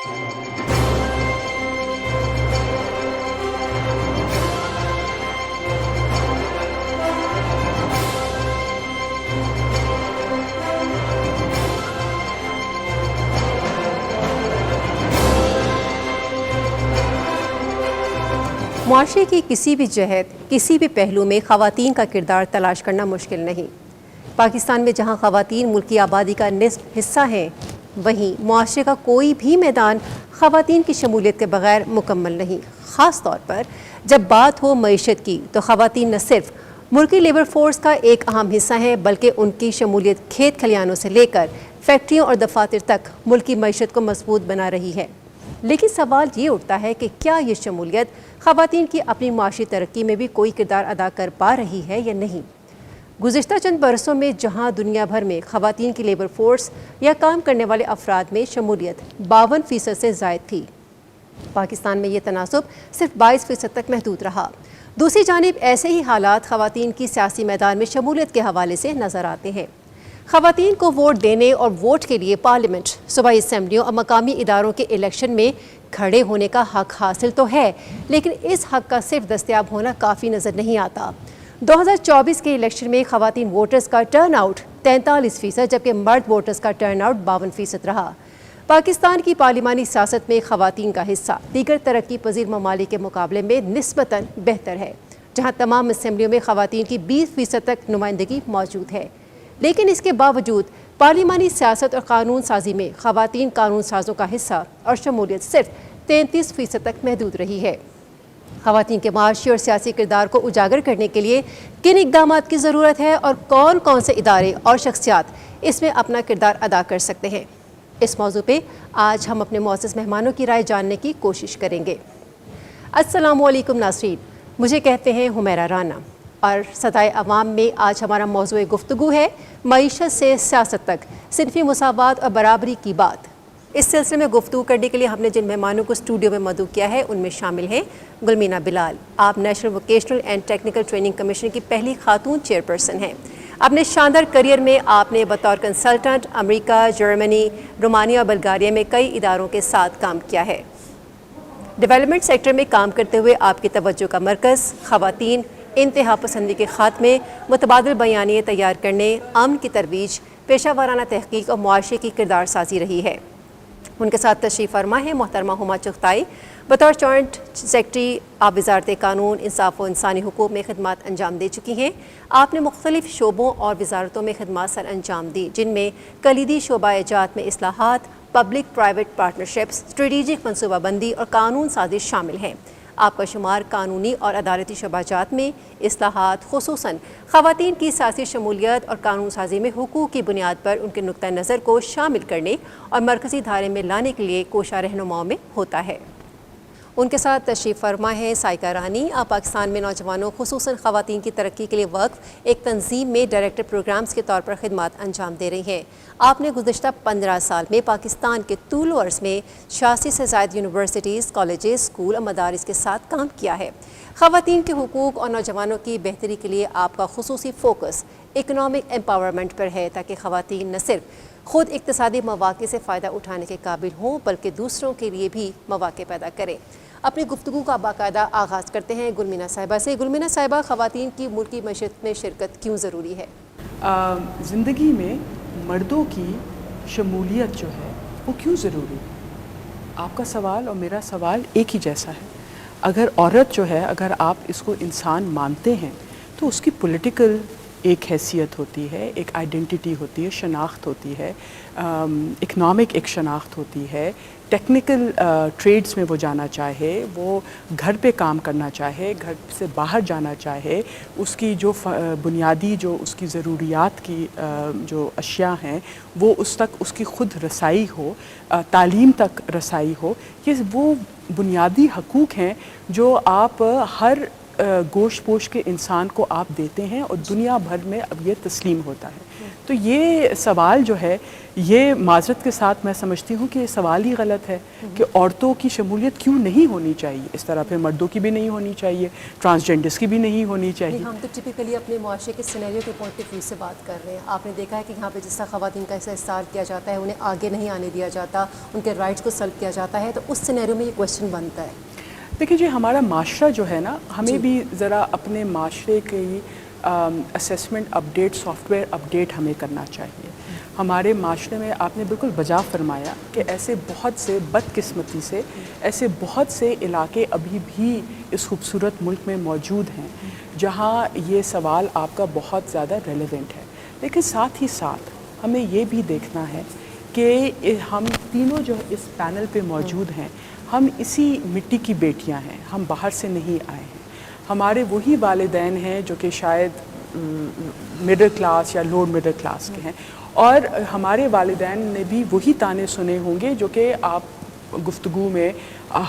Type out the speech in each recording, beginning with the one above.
معاشرے کی کسی بھی جہت، کسی بھی پہلو میں خواتین کا کردار تلاش کرنا مشکل نہیں۔ پاکستان میں جہاں خواتین ملکی آبادی کا نصف حصہ ہیں، وہیں معاشرے کا کوئی بھی میدان خواتین کی شمولیت کے بغیر مکمل نہیں۔ خاص طور پر جب بات ہو معیشت کی تو خواتین نہ صرف ملکی لیبر فورس کا ایک اہم حصہ ہیں، بلکہ ان کی شمولیت کھیت کھلیانوں سے لے کر فیکٹریوں اور دفاتر تک ملکی معیشت کو مضبوط بنا رہی ہے۔ لیکن سوال یہ اٹھتا ہے کہ کیا یہ شمولیت خواتین کی اپنی معاشی ترقی میں بھی کوئی کردار ادا کر پا رہی ہے یا نہیں؟ گزشتہ چند برسوں میں جہاں دنیا بھر میں خواتین کی لیبر فورس یا کام کرنے والے افراد میں شمولیت 52% سے زائد تھی، پاکستان میں یہ تناسب صرف 22% تک محدود رہا۔ دوسری جانب ایسے ہی حالات خواتین کی سیاسی میدان میں شمولیت کے حوالے سے نظر آتے ہیں۔ خواتین کو ووٹ دینے اور ووٹ کے لیے پارلیمنٹ، صوبائی اسمبلیوں اور مقامی اداروں کے الیکشن میں کھڑے ہونے کا حق حاصل تو ہے، لیکن اس حق کا صرف دستیاب ہونا کافی نظر نہیں آتا۔ 2024 کے الیکشن میں خواتین ووٹرز کا ٹرن آؤٹ 43%، جبکہ مرد ووٹرز کا ٹرن آؤٹ 52% رہا۔ پاکستان کی پارلیمانی سیاست میں خواتین کا حصہ دیگر ترقی پذیر ممالک کے مقابلے میں نسبتاً بہتر ہے، جہاں تمام اسمبلیوں میں خواتین کی 20% تک نمائندگی موجود ہے۔ لیکن اس کے باوجود پارلیمانی سیاست اور قانون سازی میں خواتین قانون سازوں کا حصہ اور شمولیت صرف 33% تک محدود رہی ہے۔ خواتین کے معاشی اور سیاسی کردار کو اجاگر کرنے کے لیے کن اقدامات کی ضرورت ہے اور کون کون سے ادارے اور شخصیات اس میں اپنا کردار ادا کر سکتے ہیں؟ اس موضوع پہ آج ہم اپنے معزز مہمانوں کی رائے جاننے کی کوشش کریں گے۔ السلام علیکم ناظرین، مجھے کہتے ہیں حمیرہ رانا، اور صدائے عوام میں آج ہمارا موضوع گفتگو ہے معیشت سے سیاست تک، صنفی مساوات اور برابری کی بات۔ اس سلسلے میں گفتگو کرنے کے لیے ہم نے جن مہمانوں کو اسٹوڈیو میں مدعو کیا ہے ان میں شامل ہیں گلمینہ بلال، آپ national vocational and technical training commission کی پہلی خاتون چیئرپرسن ہیں۔ اپنے شاندار کریئر میں آپ نے بطور کنسلٹنٹ امریکہ، جرمنی، رومانیہ اور بلغاریہ میں کئی اداروں کے ساتھ کام کیا ہے۔ ڈیولپمنٹ سیکٹر میں کام کرتے ہوئے آپ کی توجہ کا مرکز خواتین، انتہا پسندی کے خاتمے، متبادل بیانیے تیار کرنے، امن کی ترویج، پیشہ ورانہ تحقیق اور معاشرے کی کردار سازی رہی ہے۔ ان کے ساتھ تشریف فرما ہے محترمہ ہما چغتائی، بطور جوائنٹ سیکرٹری آپ وزارت قانون، انصاف و انسانی حقوق میں خدمات انجام دے چکی ہیں۔ آپ نے مختلف شعبوں اور وزارتوں میں خدمات سر انجام دی، جن میں کلیدی شعبہ جات میں اصلاحات، پبلک پرائیویٹ پارٹنرشپس، اسٹریٹجک منصوبہ بندی اور قانون سازی شامل ہیں۔ آپ کا شمار قانونی اور عدالتی شعبہ جات میں اصلاحات، خصوصاً خواتین کی سیاسی شمولیت اور قانون سازی میں حقوق کی بنیاد پر ان کے نقطہ نظر کو شامل کرنے اور مرکزی دھارے میں لانے کے لیے کوشاں رہنماؤں میں ہوتا ہے۔ ان کے ساتھ تشریف فرما ہے سائقہ رانی، آپ پاکستان میں نوجوانوں خصوصاً خواتین کی ترقی کے لیے وقف ایک تنظیم میں ڈائریکٹر پروگرامز کے طور پر خدمات انجام دے رہی ہیں۔ آپ نے گزشتہ 15 سال میں پاکستان کے طول و عرض میں 86 سے زائد یونیورسٹیز، کالجز، اسکول اور مدارس کے ساتھ کام کیا ہے۔ خواتین کے حقوق اور نوجوانوں کی بہتری کے لیے آپ کا خصوصی فوکس اکنامک ایمپاورمنٹ پر ہے، تاکہ خواتین نہ صرف خود اقتصادی مواقع سے فائدہ اٹھانے کے قابل ہوں بلکہ دوسروں کے لیے بھی مواقع پیدا کریں۔ اپنی گفتگو کا باقاعدہ آغاز کرتے ہیں گلمینہ صاحبہ سے۔ گلمینہ صاحبہ، خواتین کی ملکی معیشت میں شرکت کیوں ضروری ہے؟ زندگی میں مردوں کی شمولیت جو ہے وہ کیوں ضروری ہے؟ آپ کا سوال اور میرا سوال ایک ہی جیسا ہے۔ اگر عورت جو ہے، اگر آپ اس کو انسان مانتے ہیں تو اس کی پولیٹیکل ایک حیثیت ہوتی ہے، ایک آئیڈینٹی ہوتی ہے، شناخت ہوتی ہے، اکنامک ایک شناخت ہوتی ہے، ٹیکنیکل ٹریڈز میں وہ جانا چاہے، وہ گھر پہ کام کرنا چاہے، گھر سے باہر جانا چاہے، اس کی جو بنیادی جو اس کی ضروریات کی جو اشیاء ہیں وہ اس تک اس کی خود رسائی ہو، تعلیم تک رسائی ہو، یہ وہ بنیادی حقوق ہیں جو آپ ہر گوشت پوش کے انسان کو آپ دیتے ہیں اور دنیا بھر میں اب یہ تسلیم ہوتا ہے. تو یہ سوال جو ہے یہ معذرت کے ساتھ میں سمجھتی ہوں کہ یہ سوال ہی غلط ہے کہ عورتوں کی شمولیت کیوں نہیں ہونی چاہیے. اس طرح پھر مردوں کی بھی نہیں ہونی چاہیے, ٹرانسجینڈرس کی بھی نہیں ہونی چاہیے. ہم تو ٹپیکلی اپنے معاشرے کے سینیریو کے پوائنٹ آف ویو سے بات کر رہے ہیں. آپ نے دیکھا ہے کہ یہاں پہ جس طرح خواتین کا استحصال کیا جاتا ہے, انہیں آگے نہیں آنے دیا جاتا, ان کے رائٹس کو سلب کیا جاتا ہے, تو اس سینیریو میں یہ کویشچن بنتا ہے. دیکھیے جی, ہمارا معاشرہ جو ہے نا, ہمیں بھی ذرا اپنے معاشرے کی assessment update, soft where update ہمیں کرنا چاہیے. ہمارے معاشرے میں آپ نے بالکل بجا فرمایا کہ ایسے بہت سے بدقسمتی سے ایسے بہت سے علاقے ابھی بھی اس خوبصورت ملک میں موجود ہیں جہاں یہ سوال آپ کا بہت زیادہ ریلیونٹ ہے. لیکن ساتھ ہی ساتھ ہمیں یہ بھی دیکھنا ہے کہ ہم تینوں جو اس پینل پہ موجود ہیں, ہم اسی مٹی کی بیٹیاں ہیں, ہم باہر سے نہیں آئے ہیں. ہمارے وہی والدین ہیں جو کہ شاید مڈل کلاس یا لوور مڈل کلاس کے ہیں, اور ہمارے والدین نے بھی وہی تانے سنے ہوں گے جو کہ آپ گفتگو میں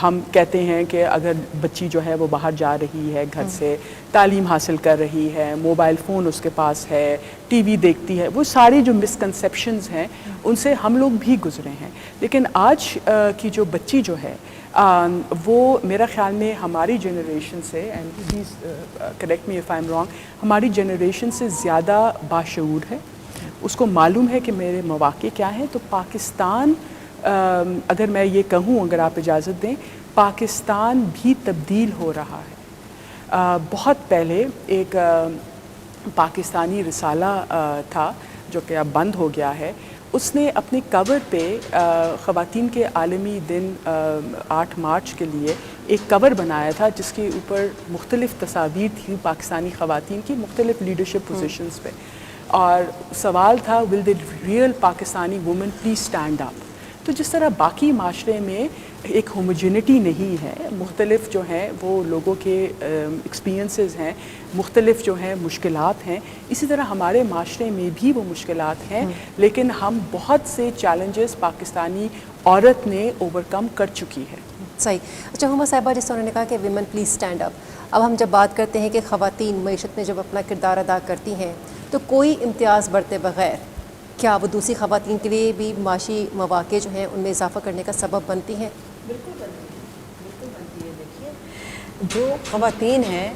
ہم کہتے ہیں کہ اگر بچی جو ہے وہ باہر جا رہی ہے گھر سے, تعلیم حاصل کر رہی ہے, موبائل فون اس کے پاس ہے, ٹی وی دیکھتی ہے, وہ ساری جو مسکنسیپشنز ہیں ان سے ہم لوگ بھی گزرے ہیں. لیکن آج کی جو بچی جو ہے وہ میرا خیال میں ہماری جنریشن سے, and please correct me if I am wrong, ہماری جنریشن سے زیادہ باشعور ہے. اس کو معلوم ہے کہ میرے مواقع کیا ہیں. تو پاکستان, اگر میں یہ کہوں, اگر آپ اجازت دیں, پاکستان بھی تبدیل ہو رہا ہے. بہت پہلے ایک پاکستانی رسالہ تھا جو کہ اب بند ہو گیا ہے. اس نے اپنے کور پہ خواتین کے عالمی دن 8 مارچ کے لیے ایک کور بنایا تھا جس کے اوپر مختلف تصاویر تھیں پاکستانی خواتین کی مختلف لیڈرشپ پوزیشنز پہ, اور سوال تھا will the real Pakistani woman please stand up. تو جس طرح باقی معاشرے میں ایک ہوموجینٹی نہیں ہے, مختلف جو ہیں وہ لوگوں کے ایکسپیرینسز ہیں, مختلف جو ہیں مشکلات ہیں, اسی طرح ہمارے معاشرے میں بھی وہ مشکلات ہیں. لیکن ہم بہت سے چیلنجز پاکستانی عورت نے اوور کم کر چکی ہے. صحیح. اچھا ہما صاحبہ, جس طرح نے کہا کہ ویمن پلیز اسٹینڈ اپ, اب ہم جب بات کرتے ہیں کہ خواتین معیشت میں جب اپنا کردار ادا کرتی ہیں تو کوئی امتیاز برتے بغیر کیا وہ دوسری خواتین کے لیے بھی معاشی مواقع جو ہیں ان میں اضافہ کرنے کا سبب بنتی ہیں؟ بالکل بنتی ہے. دیکھیے جو خواتین ہیں,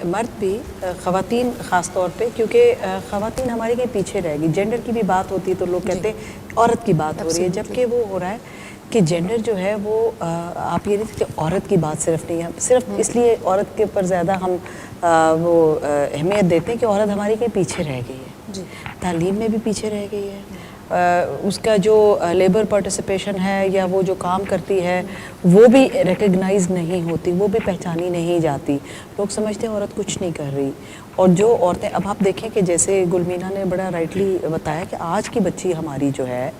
مرد بھی, خواتین خاص طور پہ, کیونکہ خواتین ہماری کہیں پیچھے رہ گی. جینڈر کی بھی بات ہوتی ہے تو لوگ کہتے ہیں عورت کی بات ہو رہی ہے, جبکہ وہ ہو رہا ہے کہ جینڈر جو ہے وہ آپ یہ نہیں کہ عورت کی بات صرف نہیں ہے, صرف اس لیے عورت کے اوپر زیادہ ہم وہ اہمیت دیتے ہیں کہ عورت ہماری کہیں پیچھے رہ گئی ہے. تعلیم میں بھی پیچھے رہ گئی ہے, اس کا جو لیبر پارٹیسپیشن ہے یا وہ جو کام کرتی ہے وہ بھی ریکگنائز نہیں ہوتی, وہ بھی پہچانی نہیں جاتی. لوگ سمجھتے ہیں عورت کچھ نہیں کر رہی. اور جو عورتیں, اب آپ دیکھیں کہ جیسے گلمینا نے بڑا رائٹلی بتایا کہ آج کی بچی ہماری جو ہے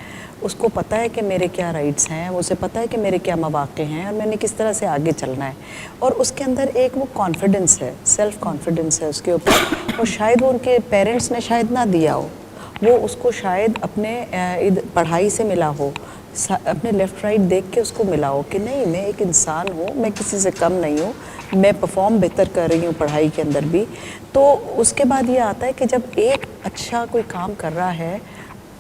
اس کو پتہ ہے کہ میرے کیا رائٹس ہیں, اسے پتہ ہے کہ میرے کیا مواقع ہیں اور میں نے کس طرح سے آگے چلنا ہے. اور اس کے اندر ایک وہ کانفیڈنس ہے, سیلف کانفیڈنس ہے اس کے اوپر, اور شاید وہ ان کے پیرنٹس نے شاید نہ دیا ہو, وہ اس کو شاید اپنے پڑھائی سے ملا ہو, اپنے لیفٹ رائٹ دیکھ کے اس کو ملا ہو کہ نہیں میں ایک انسان ہوں, میں کسی سے کم نہیں ہوں, میں پرفارم بہتر کر رہی ہوں پڑھائی کے اندر بھی. تو اس کے بعد یہ آتا ہے کہ جب ایک اچھا کوئی کام کر رہا ہے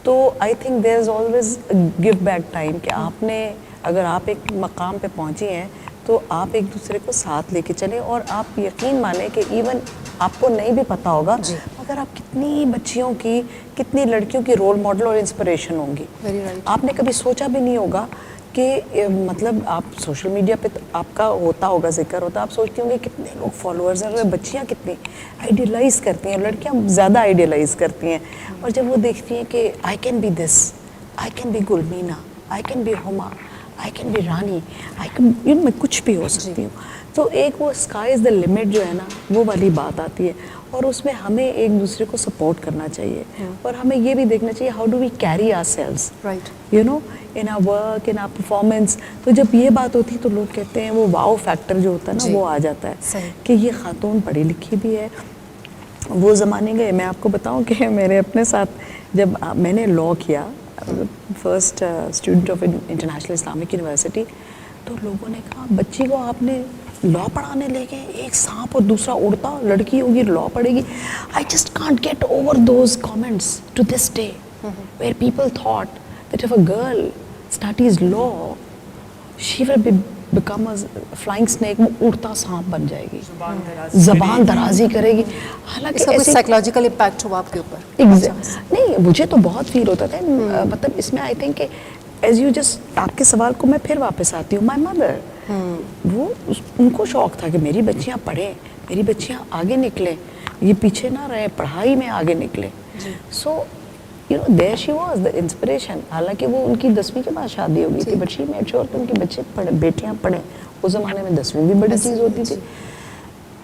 تو I think there is always give back time, کہ آپ نے اگر آپ ایک مقام پہ پہنچی ہیں تو آپ ایک دوسرے کو ساتھ لے کے چلیں. اور آپ یقین مانیں کہ ایون آپ کو نہیں بھی پتہ ہوگا مگر آپ کتنی بچیوں کی, کتنی لڑکیوں کی رول ماڈل اور انسپریشن ہوں گی. آپ نے کبھی سوچا بھی نہیں ہوگا کہ مطلب آپ سوشل میڈیا پہ آپ کا ہوتا ہوگا, ذکر ہوتا, آپ سوچتی ہوں گے کتنے لوگ فالوورز ہیں, بچیاں کتنی آئیڈیلائز کرتی ہیں, لڑکیاں زیادہ آئیڈیلائز کرتی ہیں. اور جب وہ دیکھتی ہیں کہ I can be this, I can be Gulmina, I can be Huma, I can be Rani, I can میں کچھ بھی ہو سکتی ہوں, تو ایک وہ اسکائی از دا لمٹ جو ہے نا وہ والی بات آتی ہے. اور اس میں ہمیں ایک دوسرے کو سپورٹ کرنا چاہیے, اور ہمیں یہ بھی دیکھنا چاہیے how do we carry ourselves, you know, in our work, in our performance. تو جب یہ بات ہوتی ہے تو لوگ کہتے ہیں وہ واؤ فیکٹر جو ہوتا ہے نا وہ آ جاتا ہے کہ یہ خاتون پڑھی لکھی بھی ہے. وہ زمانے گئے, میں آپ کو بتاؤں کہ میرے اپنے ساتھ جب میں نے لاء کیا, first student of international Islamic university, تو لوگوں نے کہا بچی کو آپ نے لا پڑھانے لے گئے, ایک سانپ اور دوسرا اڑتا, لڑکی ہوگی لا پڑھے گی. I just can't get over those comments to this day where people thought that if a girl studies law she will become a flying snake, وہ اڑتا سانپ بن جائے گی, زبان درازی کرے گی. حالانکہ اس کا کوئی سائیکولوجیکل امپیکٹ ہوا آپ کے اوپر؟ نہیں, مجھے تو بہت فیل ہوتا تھا, مطلب اس میں آئی تھنک کہ ایز یو جسٹ, آپ کے سوال کو میں پھر واپس آتی ہوں, مائی مدر, وہ ان کو شوق تھا کہ میری بچیاں پڑھیں, میری بچیاں آگے نکلیں, یہ پیچھے نہ رہیں, پڑھائی میں آگے نکلیں. So you know there she was the inspiration. حالانکہ وہ ان کی 10ویں کے بعد شادی ہو گئی تھی, بٹ شی میڈ شیور کہ ان کے بچے پڑھیں, بیٹیاں پڑھیں. اس زمانے میں 10ویں بھی بڑی چیز ہوتی تھی.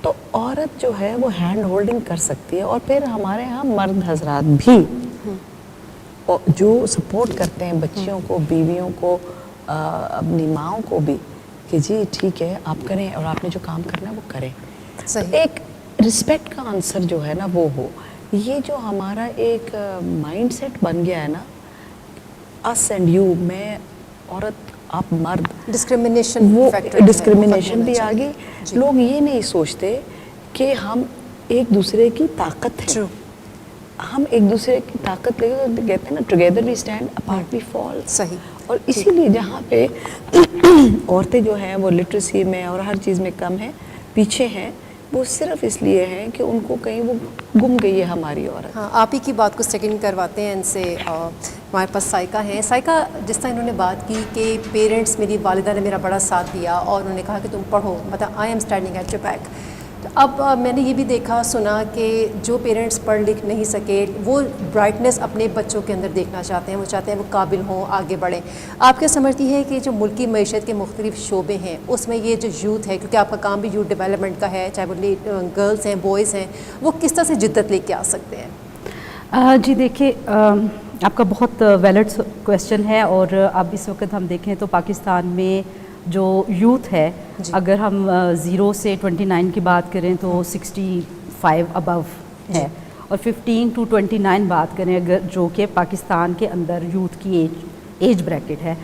تو عورت جو ہے وہ ہینڈ ہولڈنگ کر سکتی ہے. اور پھر ہمارے ہاں مرد حضرات بھی جو سپورٹ کرتے ہیں بچیوں کو, بیویوں کو, اپنی ماؤں کو بھی, کہ جی ٹھیک ہے آپ کریں, اور آپ نے جو کام کرنا ہے وہ کریں. ایک رسپیکٹ کا آنسر جو ہے نا وہ ہو. یہ جو ہمارا ایک مائنڈ سیٹ بن گیا ہے نا, اس اینڈ یو, میں عورت آپ مرد, ڈسکریمنیشن, وہ ڈسکریمنیشن بھی آ گئی. لوگ یہ نہیں سوچتے کہ ہم ایک دوسرے کی طاقت ہے. ہم ایک دوسرے کی طاقت لے کے کہتے ہیں نا, ٹوگیدر وی اسٹینڈ, اپارٹ وی فال. صحیح. اور اسی لیے جہاں پہ عورتیں جو ہیں وہ لٹریسی میں اور ہر چیز میں کم ہیں, پیچھے ہیں, وہ صرف اس لیے ہیں کہ ان کو کہیں وہ گم گئی ہے ہماری عورت. ہاں, آپ ہی کی بات کو سیکنڈ کرواتے ہیں ان سے. ہمارے پاس سائقہ ہیں. سائقہ, جس طرح انہوں نے بات کی کہ پیرنٹس, میری والدہ نے میرا بڑا ساتھ دیا اور انہوں نے کہا کہ تم پڑھو, مطلب I am standing at your back. تو اب میں نے یہ بھی دیکھا سنا کہ جو پیرنٹس پڑھ لکھ نہیں سکے, وہ برائٹنس اپنے بچوں کے اندر دیکھنا چاہتے ہیں, وہ چاہتے ہیں وہ قابل ہوں, آگے بڑھیں. آپ کیا سمجھتی ہے کہ جو ملکی معیشت کے مختلف شعبے ہیں اس میں یہ جو یوتھ ہے, کیونکہ آپ کا کام بھی یوتھ ڈیولپمنٹ کا ہے, چاہے وہ گرلس ہیں, بوائز ہیں, وہ کس طرح سے جدت لے کے آ سکتے ہیں؟ جی دیکھیے, آپ کا بہت ویلڈ کویسچن ہے. اور اب اس وقت ہم دیکھیں تو پاکستان میں جو یوتھ ہے, اگر ہم 0 سے 29 کی بات کریں تو 65 ابو ہے, اور 15 to 29 بات کریں اگر, جو کہ پاکستان کے اندر یوتھ کی ایج بریکٹ ہے,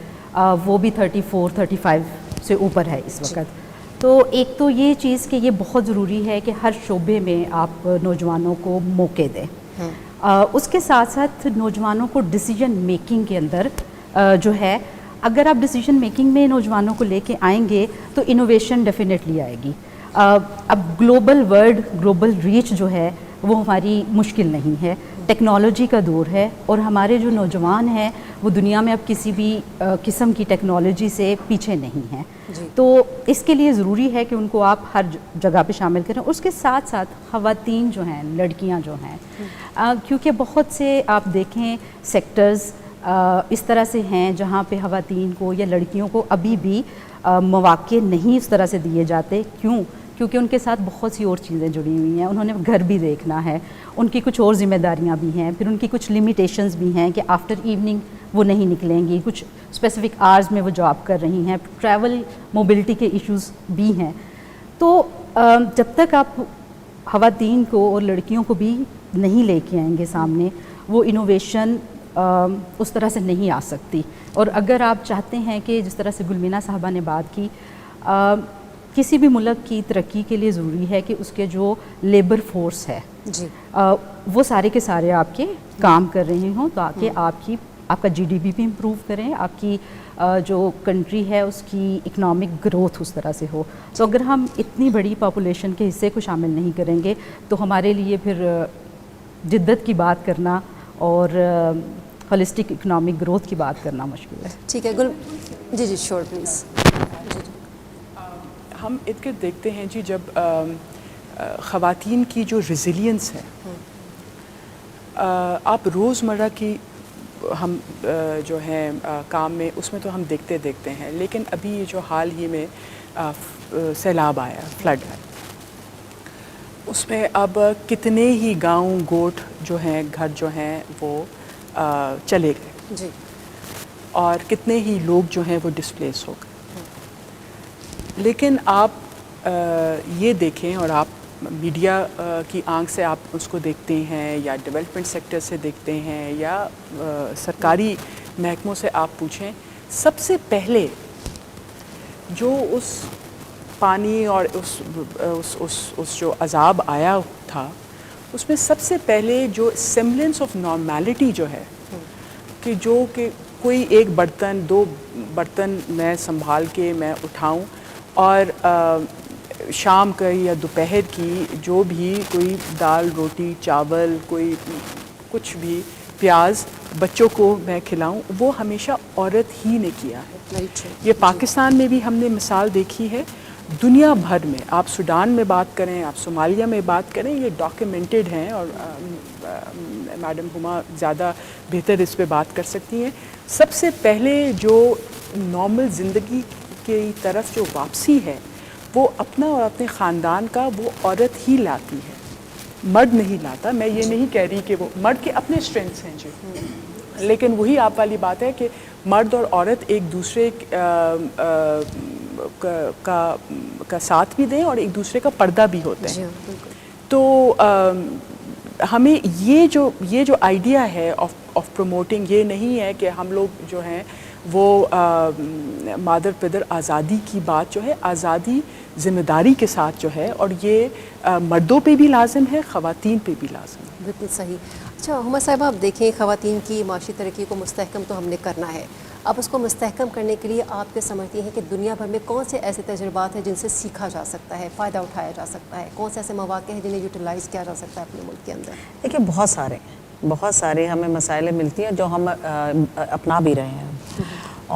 وہ بھی 34-35 سے اوپر ہے اس وقت. تو ایک تو یہ چیز کہ یہ بہت ضروری ہے کہ ہر شعبے میں آپ نوجوانوں کو موقع دیں. اس کے ساتھ ساتھ نوجوانوں کو ڈیسیجن میکنگ کے اندر جو ہے, اگر آپ ڈیسیجن میکنگ میں نوجوانوں کو لے کے آئیں گے تو انوویشن ڈیفینیٹلی آئے گی. اب گلوبل ورلڈ, گلوبل ریچ جو ہے وہ ہماری مشکل نہیں ہے, ٹیکنالوجی کا دور ہے, اور ہمارے جو نوجوان ہیں وہ دنیا میں اب کسی بھی قسم کی ٹیکنالوجی سے پیچھے نہیں ہیں. تو اس کے لیے ضروری ہے کہ ان کو آپ ہر جگہ پہ شامل کریں. اس کے ساتھ ساتھ خواتین جو ہیں, لڑکیاں جو ہیں, کیونکہ بہت سے آپ دیکھیں سیکٹرز اس طرح سے ہیں جہاں پہ خواتین کو یا لڑکیوں کو ابھی بھی مواقع نہیں اس طرح سے دیے جاتے. کیونکہ ان کے ساتھ بہت سی اور چیزیں جڑی ہوئی ہیں, انہوں نے گھر بھی دیکھنا ہے, ان کی کچھ اور ذمہ داریاں بھی ہیں, پھر ان کی کچھ لمیٹیشنز بھی ہیں کہ آفٹر ایوننگ وہ نہیں نکلیں گی, کچھ اسپیسیفک آورز میں وہ جاب کر رہی ہیں, ٹریول موبلٹی کے ایشوز بھی ہیں. تو جب تک آپ خواتین کو اور لڑکیوں کو بھی نہیں لے کے آئیں گے سامنے, وہ انوویشن اس طرح سے نہیں آ سکتی. اور اگر آپ چاہتے ہیں کہ جس طرح سے گلمینہ صاحبہ نے بات کی, کسی بھی ملک کی ترقی کے لیے ضروری ہے کہ اس کے جو لیبر فورس ہے وہ سارے کے سارے آپ کے کام کر رہے ہوں, تاکہ آپ کا جی ڈی پی بھی امپروو کریں, آپ کی جو کنٹری ہے اس کی اکنامک گروتھ اس طرح سے ہو. تو اگر ہم اتنی بڑی پاپولیشن کے حصے کو شامل نہیں کریں گے تو ہمارے لیے پھر جدت کی بات کرنا اور ہولسٹک اکنامک گروتھ کی بات کرنا مشکل ہے. ٹھیک ہے جی شور پلیز. ہم ارد گرد دیکھتے ہیں جی, جب خواتین کی جو ریزیلینس ہے, آپ روزمرہ کی ہم جو ہیں کام میں اس میں تو ہم دیکھتے ہیں, لیکن ابھی یہ جو حال ہی میں سیلاب آیا, فلڈ آیا, اس میں اب کتنے ہی گاؤں گوٹھ جو ہیں, گھر جو ہیں وہ چلے گئے جی, اور کتنے ہی لوگ جو ہیں وہ ڈسپلیس ہو گئے. لیکن آپ یہ دیکھیں, اور آپ میڈیا کی آنکھ سے آپ اس کو دیکھتے ہیں, یا ڈیولپمنٹ سیکٹر سے دیکھتے ہیں, یا سرکاری محکموں سے آپ پوچھیں, سب سے پہلے جو اس پانی اور اس جو عذاب آیا تھا اس میں سب سے پہلے جو سیمبلنس آف نارمیلٹی جو ہے کہ کوئی ایک برتن 2 برتن میں سنبھال کے میں اٹھاؤں اور شام کا یا دوپہر کی جو بھی کوئی دال روٹی چاول کوئی کچھ بھی پیاز بچوں کو میں کھلاؤں، وہ ہمیشہ عورت ہی نے کیا ہے. یہ پاکستان میں بھی ہم نے مثال دیکھی ہے، دنیا بھر میں آپ سوڈان میں بات کریں، آپ صومالیہ میں بات کریں، یہ ڈاکیومنٹڈ ہیں اور میڈم ہما زیادہ بہتر اس پہ بات کر سکتی ہیں. سب سے پہلے جو نارمل زندگی کی طرف جو واپسی ہے وہ اپنا اور اپنے خاندان کا وہ عورت ہی لاتی ہے، مرد نہیں لاتا. میں یہ نہیں کہہ رہی کہ وہ مرد کے اپنے اسٹرینگس ہیں جی، لیکن وہی آپ والی بات ہے کہ مرد اور عورت ایک دوسرے کا ساتھ بھی دیں اور ایک دوسرے کا پردہ بھی ہوتے ہیں. تو ہمیں یہ جو آئیڈیا ہے آف پروموٹنگ، یہ نہیں ہے کہ ہم لوگ جو ہیں وہ مادر پدر آزادی کی بات جو ہے آزادی ذمہ داری کے ساتھ جو ہے، اور یہ مردوں پہ بھی لازم ہے، خواتین پہ بھی لازم ہے. بالکل صحیح. اچھا ہما صاحبہ، آپ دیکھیں خواتین کی معاشی ترقی کو مستحکم تو ہم نے کرنا ہے، اب اس کو مستحکم کرنے کے لیے آپ کیا سمجھتی ہیں کہ دنیا بھر میں کون سے ایسے تجربات ہیں جن سے سیکھا جا سکتا ہے، فائدہ اٹھایا جا سکتا ہے، کون سے ایسے مواقع ہیں جنہیں یوٹیلائز کیا جا سکتا ہے اپنے ملک کے اندر؟ دیکھیے بہت سارے ہمیں مسائل ملتی ہیں جو ہم اپنا بھی رہے ہیں،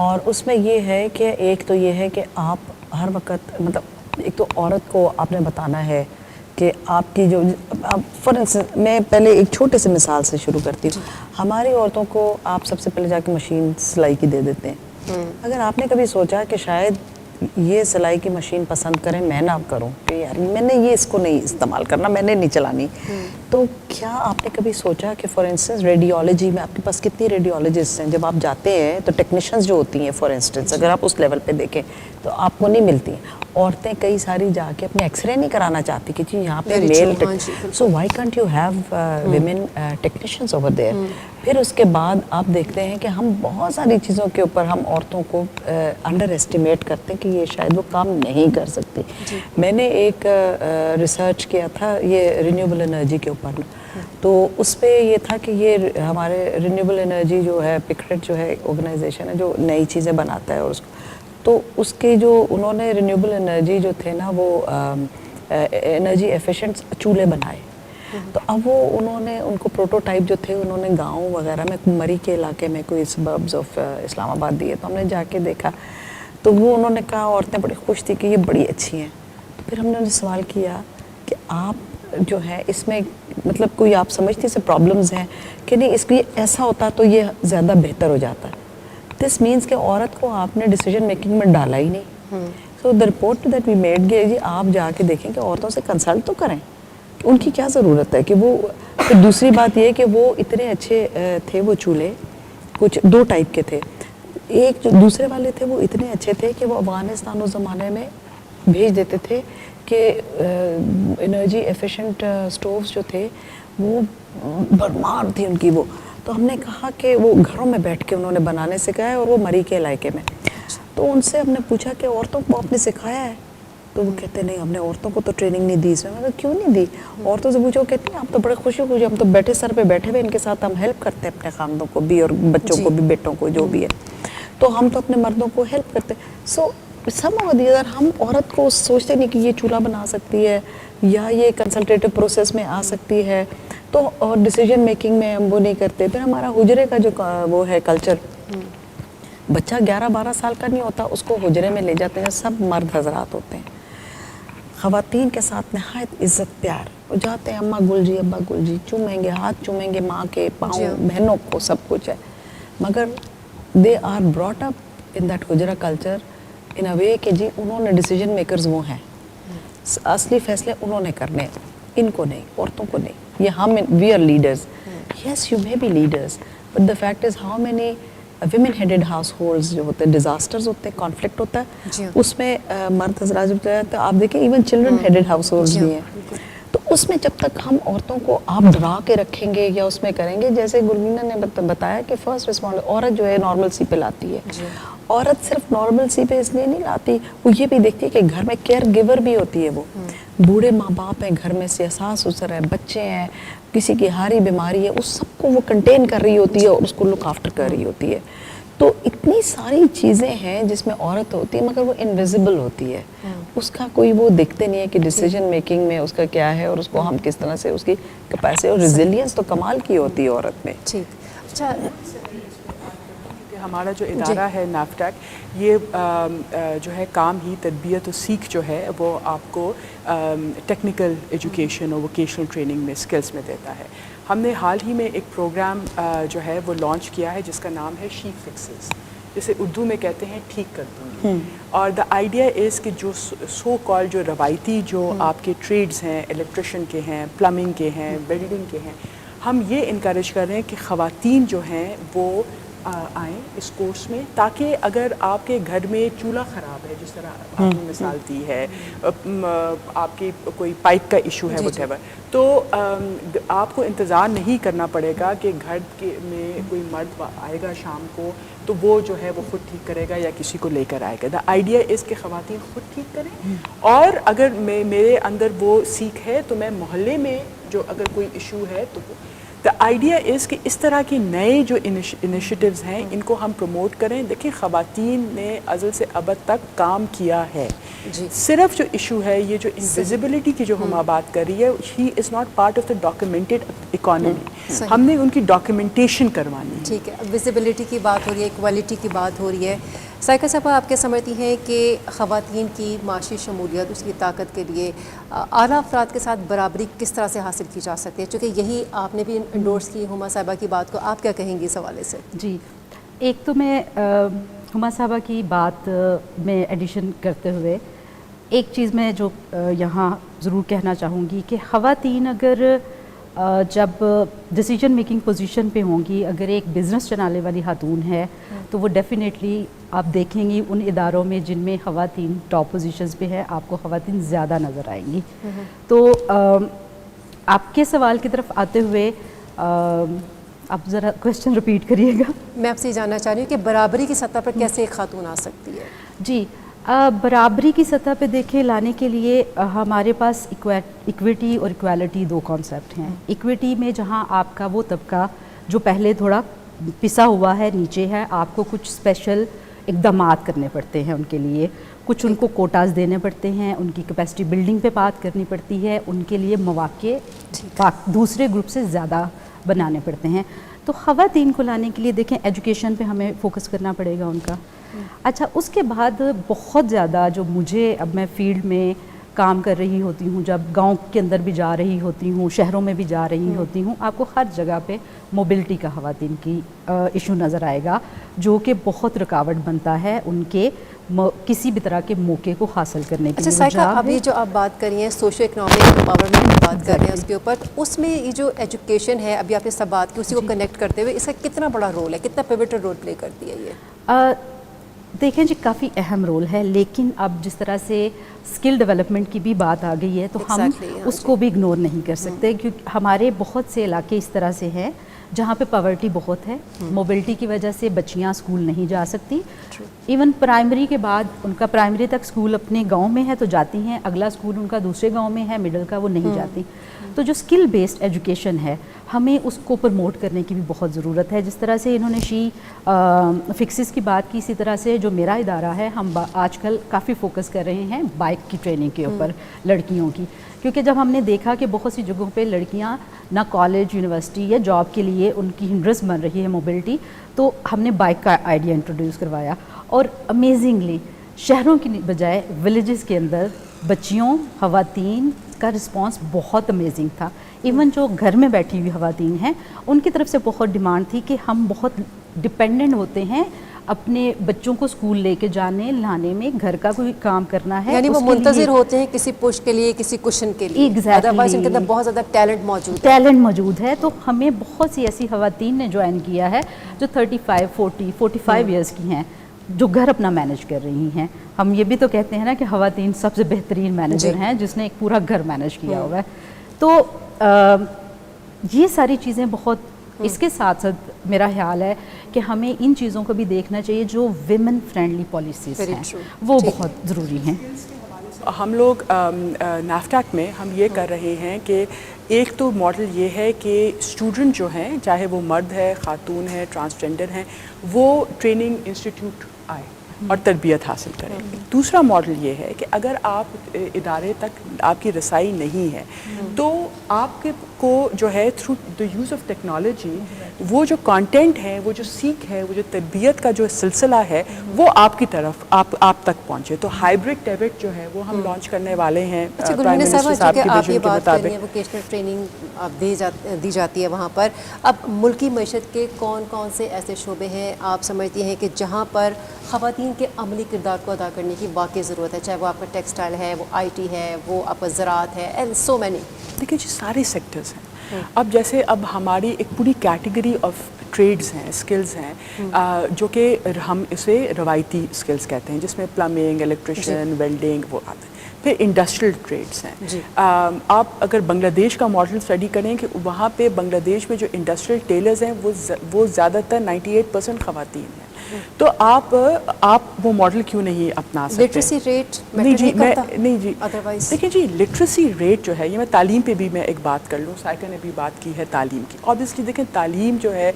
اور اس میں یہ ہے کہ ایک تو یہ ہے کہ آپ ہر وقت مطلب ایک تو عورت کو آپ نے بتانا ہے کہ آپ کی جو فار انسٹنس میں پہلے ایک چھوٹے سے مثال سے شروع کرتی ہوں. ہماری عورتوں کو آپ سب سے پہلے جا کے مشین سلائی کی دے دیتے ہیں. اگر آپ نے کبھی سوچا کہ شاید یہ سلائی کی مشین پسند کریں میں نہ کروں کہ یار میں نے یہ اس کو نہیں استعمال کرنا، میں نے نہیں چلانی، تو کیا آپ نے کبھی سوچا کہ فار انسٹنس ریڈیولوجی میں آپ کے پاس کتنی ریڈیولوجسٹ ہیں، جب آپ جاتے ہیں تو ٹیکنیشینز جو ہوتی ہیں فار انسٹنس اگر آپ اس لیول پہ دیکھیں تو آپ کو نہیں ملتی. عورتیں کئی ساری جا کے اپنے ایکس رے نہیں کرانا چاہتی کہ جی یہاں پہ male, so why can't you have women technicians over there. پھر اس کے بعد آپ دیکھتے ہیں کہ ہم بہت ساری چیزوں کے اوپر ہم عورتوں کو انڈر ایسٹیمیٹ کرتے ہیں کہ یہ شاید وہ کام نہیں کر سکتی. میں نے ایک ریسرچ کیا تھا یہ رینیوبل انرجی کے اوپر، تو اس پہ یہ تھا کہ یہ ہمارے رینیوبل انرجی جو ہے پکریٹ جو ہے آرگنائزیشن ہے جو نئی چیزیں بناتا ہے، اور اس کو تو اس کے جو انہوں نے رینیوبل انرجی جو تھے نا وہ انرجی ایفیشینٹ چولہے بنائے. تو اب وہ انہوں نے ان کو پروٹوٹائپ جو تھے انہوں نے گاؤں وغیرہ میں مری کے علاقے میں کوئی سبربز آف اسلام آباد دیے، تو ہم نے جا کے دیکھا تو وہ انہوں نے کہا عورتیں بڑی خوش تھی کہ یہ بڑی اچھی ہیں. تو پھر ہم نے انہیں سوال کیا کہ آپ جو ہے اس میں مطلب کوئی آپ سمجھتے سے پرابلمز ہیں کہ نہیں، اس لیے ایسا ہوتا تو یہ زیادہ بہتر ہو جاتا. دس مینس کہ عورت کو آپ نے ڈیسیجن میکنگ میں ڈالا ہی نہیں. So the report that we made جی آپ جا کے دیکھیں کہ عورتوں سے کنسلٹ تو کریں کہ ان کی کیا ضرورت ہے کہ وہ. پھر دوسری بات یہ کہ وہ اتنے اچھے تھے وہ چولہے، کچھ 2 ٹائپ کے تھے. ایک جو دوسرے والے تھے وہ اتنے اچھے تھے کہ وہ افغانستان اس زمانے میں بھیج دیتے تھے کہ انرجی ایفیشینٹ سٹووز جو تھے وہ بھرمار تھی ان کی وہ. تو ہم نے کہا کہ وہ گھروں میں بیٹھ کے انہوں نے بنانے سکھایا اور وہ مری کے علاقے میں. تو ان سے ہم نے پوچھا کہ عورتوں کو آپ نے سکھایا ہے؟ تو وہ کہتے نہیں ہم نے عورتوں کو تو ٹریننگ نہیں دی. اس میں کہا کیوں نہیں دی؟ عورتوں سے پوچھو، کہتے ہیں آپ تو بڑے خوشی ہم تو بیٹھے سر پہ بیٹھے ہوئے ان کے ساتھ ہم ہیلپ کرتے ہیں اپنے خاندوں کو بھی اور بچوں کو بھی، بیٹوں کو جو بھی ہے، تو ہم تو اپنے مردوں کو ہیلپ کرتے ہیں. سو سم آف دی ادر ہم عورت کو سوچتے نہیں کہ یہ چولہا بنا سکتی ہے یا یہ کنسلٹیٹو پروسیس میں آ سکتی ہے، تو اور ڈیسیجن میکنگ میں ہم وہ نہیں کرتے. پھر ہمارا حجرے کا جو وہ ہے کلچر، بچہ 11-12 سال کا نہیں ہوتا اس کو حجرے میں لے جاتے ہیں، سب مرد حضرات ہوتے ہیں. خواتین کے ساتھ نہایت عزت پیار وہ جاتے ہیں، اماں گل جی ابا گل جی چومیں گے، ہاتھ چومیں گے، ماں کے پاؤں، بہنوں کو، سب کچھ ہے. مگر they are brought up in that حجرا کلچر ان اے وے کہ جی انہوں نے ڈیسیجن میکرز وہ ہیں، اصلی فیصلے انہوں نے کرنے، ان کو نہیں، عورتوں کو نہیں. یہ ہم we are leaders. Yes you may be leaders but the fact is how many women headed households جو ہوتے ہیں، ڈیزاسٹرز ہوتے ہیں، کانفلکٹ ہوتا ہے، اس میں مرد حضرات جب جاتے ہیں، آپ دیکھیں even children headed house holds بھی ہیں. تو اس میں جب تک ہم عورتوں کو آپ ڈرا کے رکھیں گے یا اس میں کریں گے، جیسے گلبینہ نے بتایا کہ فرسٹ رسپونڈر عورت جو ہے نارمل سی پہ لاتی ہے، عورت صرف نارمل سی پہ اس لیے نہیں لاتی, وہ یہ بھی دیکھتی ہے کہ گھر میں کیئر گیور بھی ہوتی ہے, وہ بوڑھے ماں باپ ہیں گھر میں, حساس اسر ہے, بچے ہیں, کسی کی ہاری بیماری ہے, اس سب کو وہ کنٹین کر رہی ہوتی ہے اور اس کو لک آفٹر کر رہی ہوتی ہے. تو اتنی ساری چیزیں ہیں جس میں عورت ہوتی ہے مگر وہ انویزیبل ہوتی ہے, اس کا کوئی وہ دیکھتے نہیں ہے کہ ڈیسیجن میکنگ میں اس کا کیا ہے اور اس کو ہم کس طرح سے اس کی کیپیسٹی اور ریزیلینس تو کمال کی ہوتی ہے عورت میں. ٹھیک. اچھا, ہمارا جو ادارہ ہے نافٹیک, یہ جو ہے کام ہی تربیت و سیکھ جو ہے وہ آپ کو ٹیکنیکل ایجوکیشن اور ووکیشنل ٹریننگ میں اسکلس میں دیتا ہے. ہم نے حال ہی میں ایک پروگرام جو ہے وہ لانچ کیا ہے جس کا نام ہے شی فکسز, جسے اردو میں کہتے ہیں ٹھیک کر دوں گی. اور دا آئیڈیا از کہ جو سو کال جو روایتی جو آپ کے ٹریڈز ہیں, الیکٹریشین کے ہیں, پلمبنگ کے ہیں, ویلڈنگ کے ہیں, ہم یہ انکریج کر رہے ہیں کہ خواتین جو ہیں وہ آئیں اس کورس میں, تاکہ اگر آپ کے گھر میں چولہا خراب ہے, جس طرح آپ نے مثال دی ہے, آپ کی کوئی پائپ کا ایشو ہے وٹ ایور, تو آپ کو انتظار نہیں کرنا پڑے گا کہ گھر کے میں کوئی مرد آئے گا شام کو تو وہ جو ہے وہ خود ٹھیک کرے گا یا کسی کو لے کر آئے گا. دا آئیڈیا اس کہ خواتین خود ٹھیک کریں, اور اگر میرے اندر وہ سیکھ ہے تو میں محلے میں جو اگر کوئی ایشو ہے تو وہ دا آئیڈیا از کہ اس طرح کے نئے جو انیشیٹیوز ہیں ان کو ہم پروموٹ کریں. دیکھیں خواتین نے ازل سے ابد تک کام کیا ہے, صرف جو ایشو ہے یہ جو انویزیبلٹی کی جو ہم بات کر رہی ہے, he is not part of the documented economy, ہم نے ان کی ڈاکیومنٹیشن کروانی ہے. ٹھیک ہے, ویزیبلٹی کی بات ہو رہی ہے, ایکوالٹی کی بات ہو رہی ہے. سائیکہ صاحبہ, آپ کیا سمجھتی ہیں کہ خواتین کی معاشی شمولیت, اس کی طاقت کے لیے اعلیٰ افراد کے ساتھ برابری کس طرح سے حاصل کی جا سکتی ہے؟ چونکہ یہی آپ نے بھی انڈورس کی ہما صاحبہ کی بات کو, آپ کیا کہیں گی اس حوالے سے؟ جی, ایک تو میں ہما صاحبہ کی بات میں ایڈیشن کرتے ہوئے ایک چیز میں جو یہاں ضرور کہنا چاہوں گی کہ خواتین اگر جب ڈیسیجن میکنگ پوزیشن پہ ہوں گی, اگر ایک بزنس چلانے والی خاتون ہے تو وہ ڈیفینیٹلی آپ دیکھیں گی ان اداروں میں جن میں خواتین ٹاپ پوزیشنز پہ ہیں, آپ کو خواتین زیادہ نظر آئیں گی. تو آپ کے سوال کی طرف آتے ہوئے آپ ذرا کویسچن ریپیٹ کریے گا. میں آپ سے جاننا چاہ رہی ہوں کہ برابری کی سطح پر کیسے ایک خاتون آ سکتی ہے؟ جی, برابری کی سطح پہ دیکھیں لانے کے لیے ہمارے پاس ایکویٹی اور ایکویلٹی دو کانسیپٹ ہیں. ایکویٹی میں جہاں آپ کا وہ طبقہ جو پہلے تھوڑا پسا ہوا ہے, نیچے ہے, آپ کو کچھ اسپیشل اقدامات کرنے پڑتے ہیں ان کے لیے, کچھ ان کو کوٹاز دینے پڑتے ہیں, ان کی کیپیسٹی بلڈنگ پہ بات کرنی پڑتی ہے, ان کے لیے مواقع دوسرے گروپ سے زیادہ بنانے پڑتے ہیں. تو خواتین کو لانے کے لیے دیکھیں ایجوکیشن پہ ہمیں فوکس کرنا پڑے گا ان کا. اچھا, اس کے بعد بہت زیادہ جو مجھے, اب میں فیلڈ میں کام کر رہی ہوتی ہوں, جب گاؤں کے اندر بھی جا رہی ہوتی ہوں, شہروں میں بھی جا رہی ہوتی ہوں, آپ کو ہر جگہ پہ موبلٹی کا خواتین کی ایشو نظر آئے گا, جو کہ بہت رکاوٹ بنتا ہے ان کے کسی بھی طرح کے موقع کو حاصل کرنے کے لیے. اچھا سائیکہ, ابھی جو آپ بات کر رہی ہیں سوشو اکنامک امپاورمنٹ کی بات کر رہے ہیں اس کے اوپر, اس میں یہ جو ایجوکیشن ہے, ابھی آپ نے سب بات کی, اسی کو کنیکٹ کرتے ہوئے اس کا کتنا بڑا رول ہے, کتنا پیوٹل رول پلے کرتی ہے یہ؟ دیکھیں جی, کافی اہم رول ہے, لیکن اب جس طرح سے اسکل ڈیولپمنٹ کی بھی بات آ گئی ہے تو ہم اس کو بھی اگنور نہیں کر سکتے, کیونکہ ہمارے بہت سے علاقے اس طرح سے ہیں جہاں پہ پاورٹی بہت ہے. موبلٹی کی وجہ سے بچیاں اسکول نہیں جا سکتی, ایون پرائمری کے بعد ان کا پرائمری تک اسکول اپنے گاؤں میں ہے تو جاتی ہیں, اگلا اسکول ان کا دوسرے گاؤں میں ہے, مڈل کا وہ نہیں جاتی. تو جو اسکل بیسڈ ایجوکیشن ہے ہمیں اس کو پروموٹ کرنے کی بھی بہت ضرورت ہے. جس طرح سے انہوں نے شی فکسز کی بات کی, اسی طرح سے جو میرا ادارہ ہے ہم آج کل کافی فوکس کر رہے ہیں بائک کی ٹریننگ کے اوپر لڑکیوں کی, کیونکہ جب ہم نے دیکھا کہ بہت سی جگہوں پہ لڑکیاں نہ کالج, یونیورسٹی یا جاب کے لیے ان کی ہنڈرنس بن رہی ہے موبلٹی, تو ہم نے بائک کا آئیڈیا انٹروڈیوس کروایا. اور امیزنگلی شہروں کی بجائے ولیجز کے اندر بچیوں, خواتین کا رسپانس بہت امیزنگ تھا. ایون جو گھر میں بیٹھی ہوئی خواتین ہیں ان کی طرف سے بہت ڈیمانڈ تھی کہ ہم بہت ڈپینڈنٹ ہوتے ہیں اپنے بچوں کو اسکول لے کے جانے لانے میں, گھر کا کوئی کام کرنا ہے, یعنی وہ منتظر ہوتے ہیں کسی پش کے لیے, کسی کشن کے لیے. ادروائز ان کے اندر بہت زیادہ ٹیلنٹ موجود ہے. تو ہمیں بہت سی ایسی خواتین نے جوائن کیا ہے جو 35, 40, 45 ایئرس کی ہیں, جو گھر اپنا مینیج کر رہی ہیں. ہم یہ بھی تو کہتے ہیں نا کہ خواتین سب سے بہترین مینیجر ہیں جس نے ایک پورا گھر مینیج کیا ہوا ہے. تو یہ ساری چیزیں بہت اس کے ساتھ ساتھ میرا خیال ہے کہ ہمیں ان چیزوں کو بھی دیکھنا چاہیے جو ویمن فرینڈلی پالیسیز Very ہیں true. وہ ٹھیک. بہت ضروری ہیں. ہم لوگ نیفٹیک میں ہم یہ کر رہے ہیں کہ ایک تو ماڈل یہ ہے کہ اسٹوڈنٹ جو ہیں چاہے وہ مرد ہے خاتون ہے ٹرانسجینڈر ہیں وہ ٹریننگ انسٹیٹیوٹ آئے اور تربیت حاصل کریں. دوسرا ماڈل یہ ہے کہ اگر آپ ادارے تک آپ کی رسائی نہیں ہے تو آپ کو جو ہے through the use of technology وہ جو کانٹینٹ ہے وہ جو سیکھ ہے وہ جو تربیت کا جو سلسلہ ہے وہ آپ کی طرف آپ تک پہنچے. تو ہائبرڈ ٹیبٹ جو ہے وہ ہم لانچ کرنے والے ہیں اچھا پرائم گلمینہ منسٹر صاحبہ، صاحب چونکہ کے آپ یہ ویژن کے بات کر رہی مطابق. ہیں ووکیشنل ٹریننگ آپ دی جاتی ہے وہاں پر، اب ملکی معیشت کے کون کون سے ایسے شعبے ہیں آپ سمجھتی ہیں کہ جہاں پر خواتین کے عملی کردار کو ادا کرنے کی واقعی ضرورت ہے، چاہے وہ آپ کا ٹیکسٹائل ہے، وہ آئی ٹی ہے، وہ آپ کا زراعت ہے، اینڈ سو مینی. دیکھیں جی سارے سیکٹرز ہیں. اب جیسے اب ہماری ایک پوری کیٹیگری آف ٹریڈز ہیں، اسکلز ہیں جو کہ ہم اسے روایتی اسکلز کہتے ہیں، جس میں پلمبنگ، الیکٹریشین، ویلڈنگ وہ آتے ہیں. پھر انڈسٹریل ٹریڈز ہیں. آپ اگر بنگلہ دیش کا ماڈل اسٹڈی کریں کہ وہاں پہ بنگلہ دیش میں جو انڈسٹریل ٹیلرز ہیں وہ زیادہ تر 98% خواتین ہیں. تو آپ وہ ماڈل کیوں نہیں اپنا سکتے؟ لٹریسی ریٹ نہیں جی ادروائز دیکھیں جی لٹریسی ریٹ جو ہے یہ میں تعلیم پہ بھی میں ایک بات کر لوں. سائیکا نے بھی بات کی ہے تعلیم کی. obviously دیکھیں تعلیم جو ہے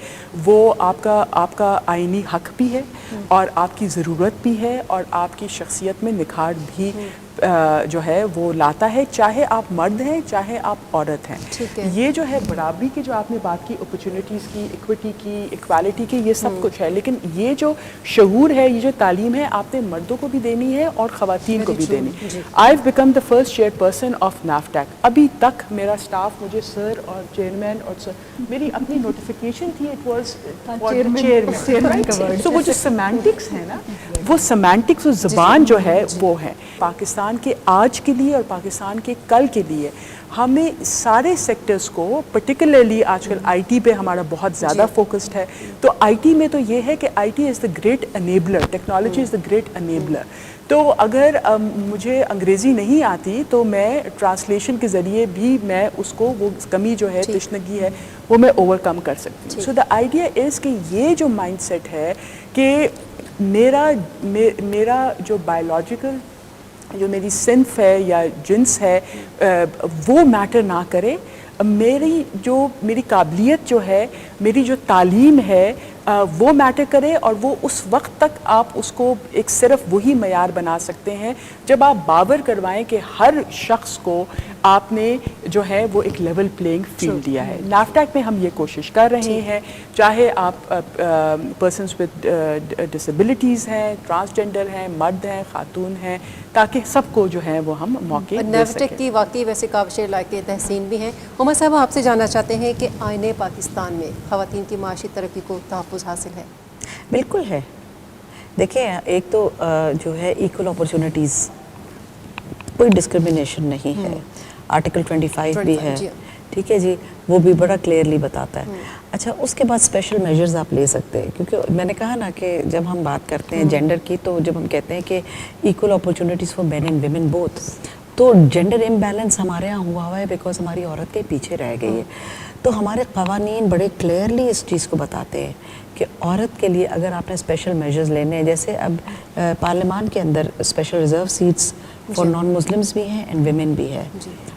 وہ آپ کا آئینی حق بھی ہے اور آپ کی ضرورت بھی ہے اور آپ کی شخصیت میں نکھار بھی جو ہے وہ لاتا ہے، چاہے آپ مرد ہیں چاہے آپ عورت ہیں. یہ جو ہے برابری کی جو آپ نے بات کی، اپرچونیٹیز کی، ایکوٹی کی، ایکوالٹی کی، یہ سب کچھ ہے. لیکن یہ جو شعور ہے، یہ جو تعلیم ہے، آپ نے مردوں کو بھی دینی ہے اور خواتین کو بھی دینی. I have become the first chairperson of نیفٹیک. ابھی تک میرا اسٹاف مجھے سر اور چیئرمین اور میری اپنی نوٹیفیکیشن تھی اٹ واز چیئرمین. سو وہ جو سیمانٹکس ہے نا، وہ سیمانٹکس اور زبان جو ہے وہ ہے. پاکستان کے آج کے لیے اور پاکستان کے کل کے لیے ہمیں سارے سیکٹرز کو پرٹیکولرلی آج کل آئی ٹی پہ ہمارا بہت زیادہ فوکسڈ ہے. تو آئی ٹی میں تو یہ ہے کہ I T is the great enabler, technology is the great enabler. تو اگر مجھے انگریزی نہیں آتی تو میں ٹرانسلیشن کے ذریعے بھی میں اس کو وہ کمی جو ہے تشنگی ہے وہ میں اوور کم کر سکتی ہوں. سو دا آئیڈیا از کہ یہ جو مائنڈ سیٹ ہے کہ میرا جو بایولوجیکل جو میری صنف ہے یا جنس ہے وہ میٹر نہ کرے. میری قابلیت جو ہے، میری جو تعلیم ہے وہ میٹر کرے. اور وہ اس وقت تک آپ اس کو ایک صرف وہی معیار بنا سکتے ہیں جب آپ باور کروائیں کہ ہر شخص کو آپ نے جو ہے وہ ایک لیول پلینگ فیلڈ دیا ہے. نیفٹیک میں ہم یہ کوشش کر رہے ہیں، چاہے آپ پرسنس ود ڈسیبلٹیز ہیں، ٹرانسجینڈر ہیں، مرد ہیں، خاتون ہیں، تاکہ سب کو جو ہے وہ ہم موقع دے نیفٹیک سکیں. کی واقعی ویسے کاوش لائق تحسین بھی ہیں. عمر صاحب آپ سے جاننا چاہتے ہیں کہ آئین پاکستان میں خواتین کی معاشی ترقی کو تحفظ حاصل ہے؟ بالکل ہے. دیکھیں ایک تو جو ہے ایکول اپرچونٹیز، کوئی ڈسکرمنیشن نہیں ہے. آرٹیکل 25 بھی ہے، ٹھیک ہے جی، وہ بھی بڑا کلیئرلی بتاتا ہے. اچھا اس کے بعد اسپیشل میجرز آپ لے سکتے ہیں، کیونکہ میں نے کہا نا کہ جب ہم بات کرتے ہیں جینڈر کی تو جب ہم کہتے ہیں کہ equal opportunities for men and women both, تو جینڈر امبیلنس ہمارے یہاں ہوا ہے بیکاز ہماری عورت کے پیچھے رہ گئی ہے. تو ہمارے قوانین بڑے کلیئرلی اس چیز کو بتاتے ہیں کہ عورت کے لیے اگر آپ نے اسپیشل میجرز لینے ہیں، جیسے اب پارلیمان کے اندر special reserve seats for non Muslims بھی ہیں اینڈ ویمن بھی ہے.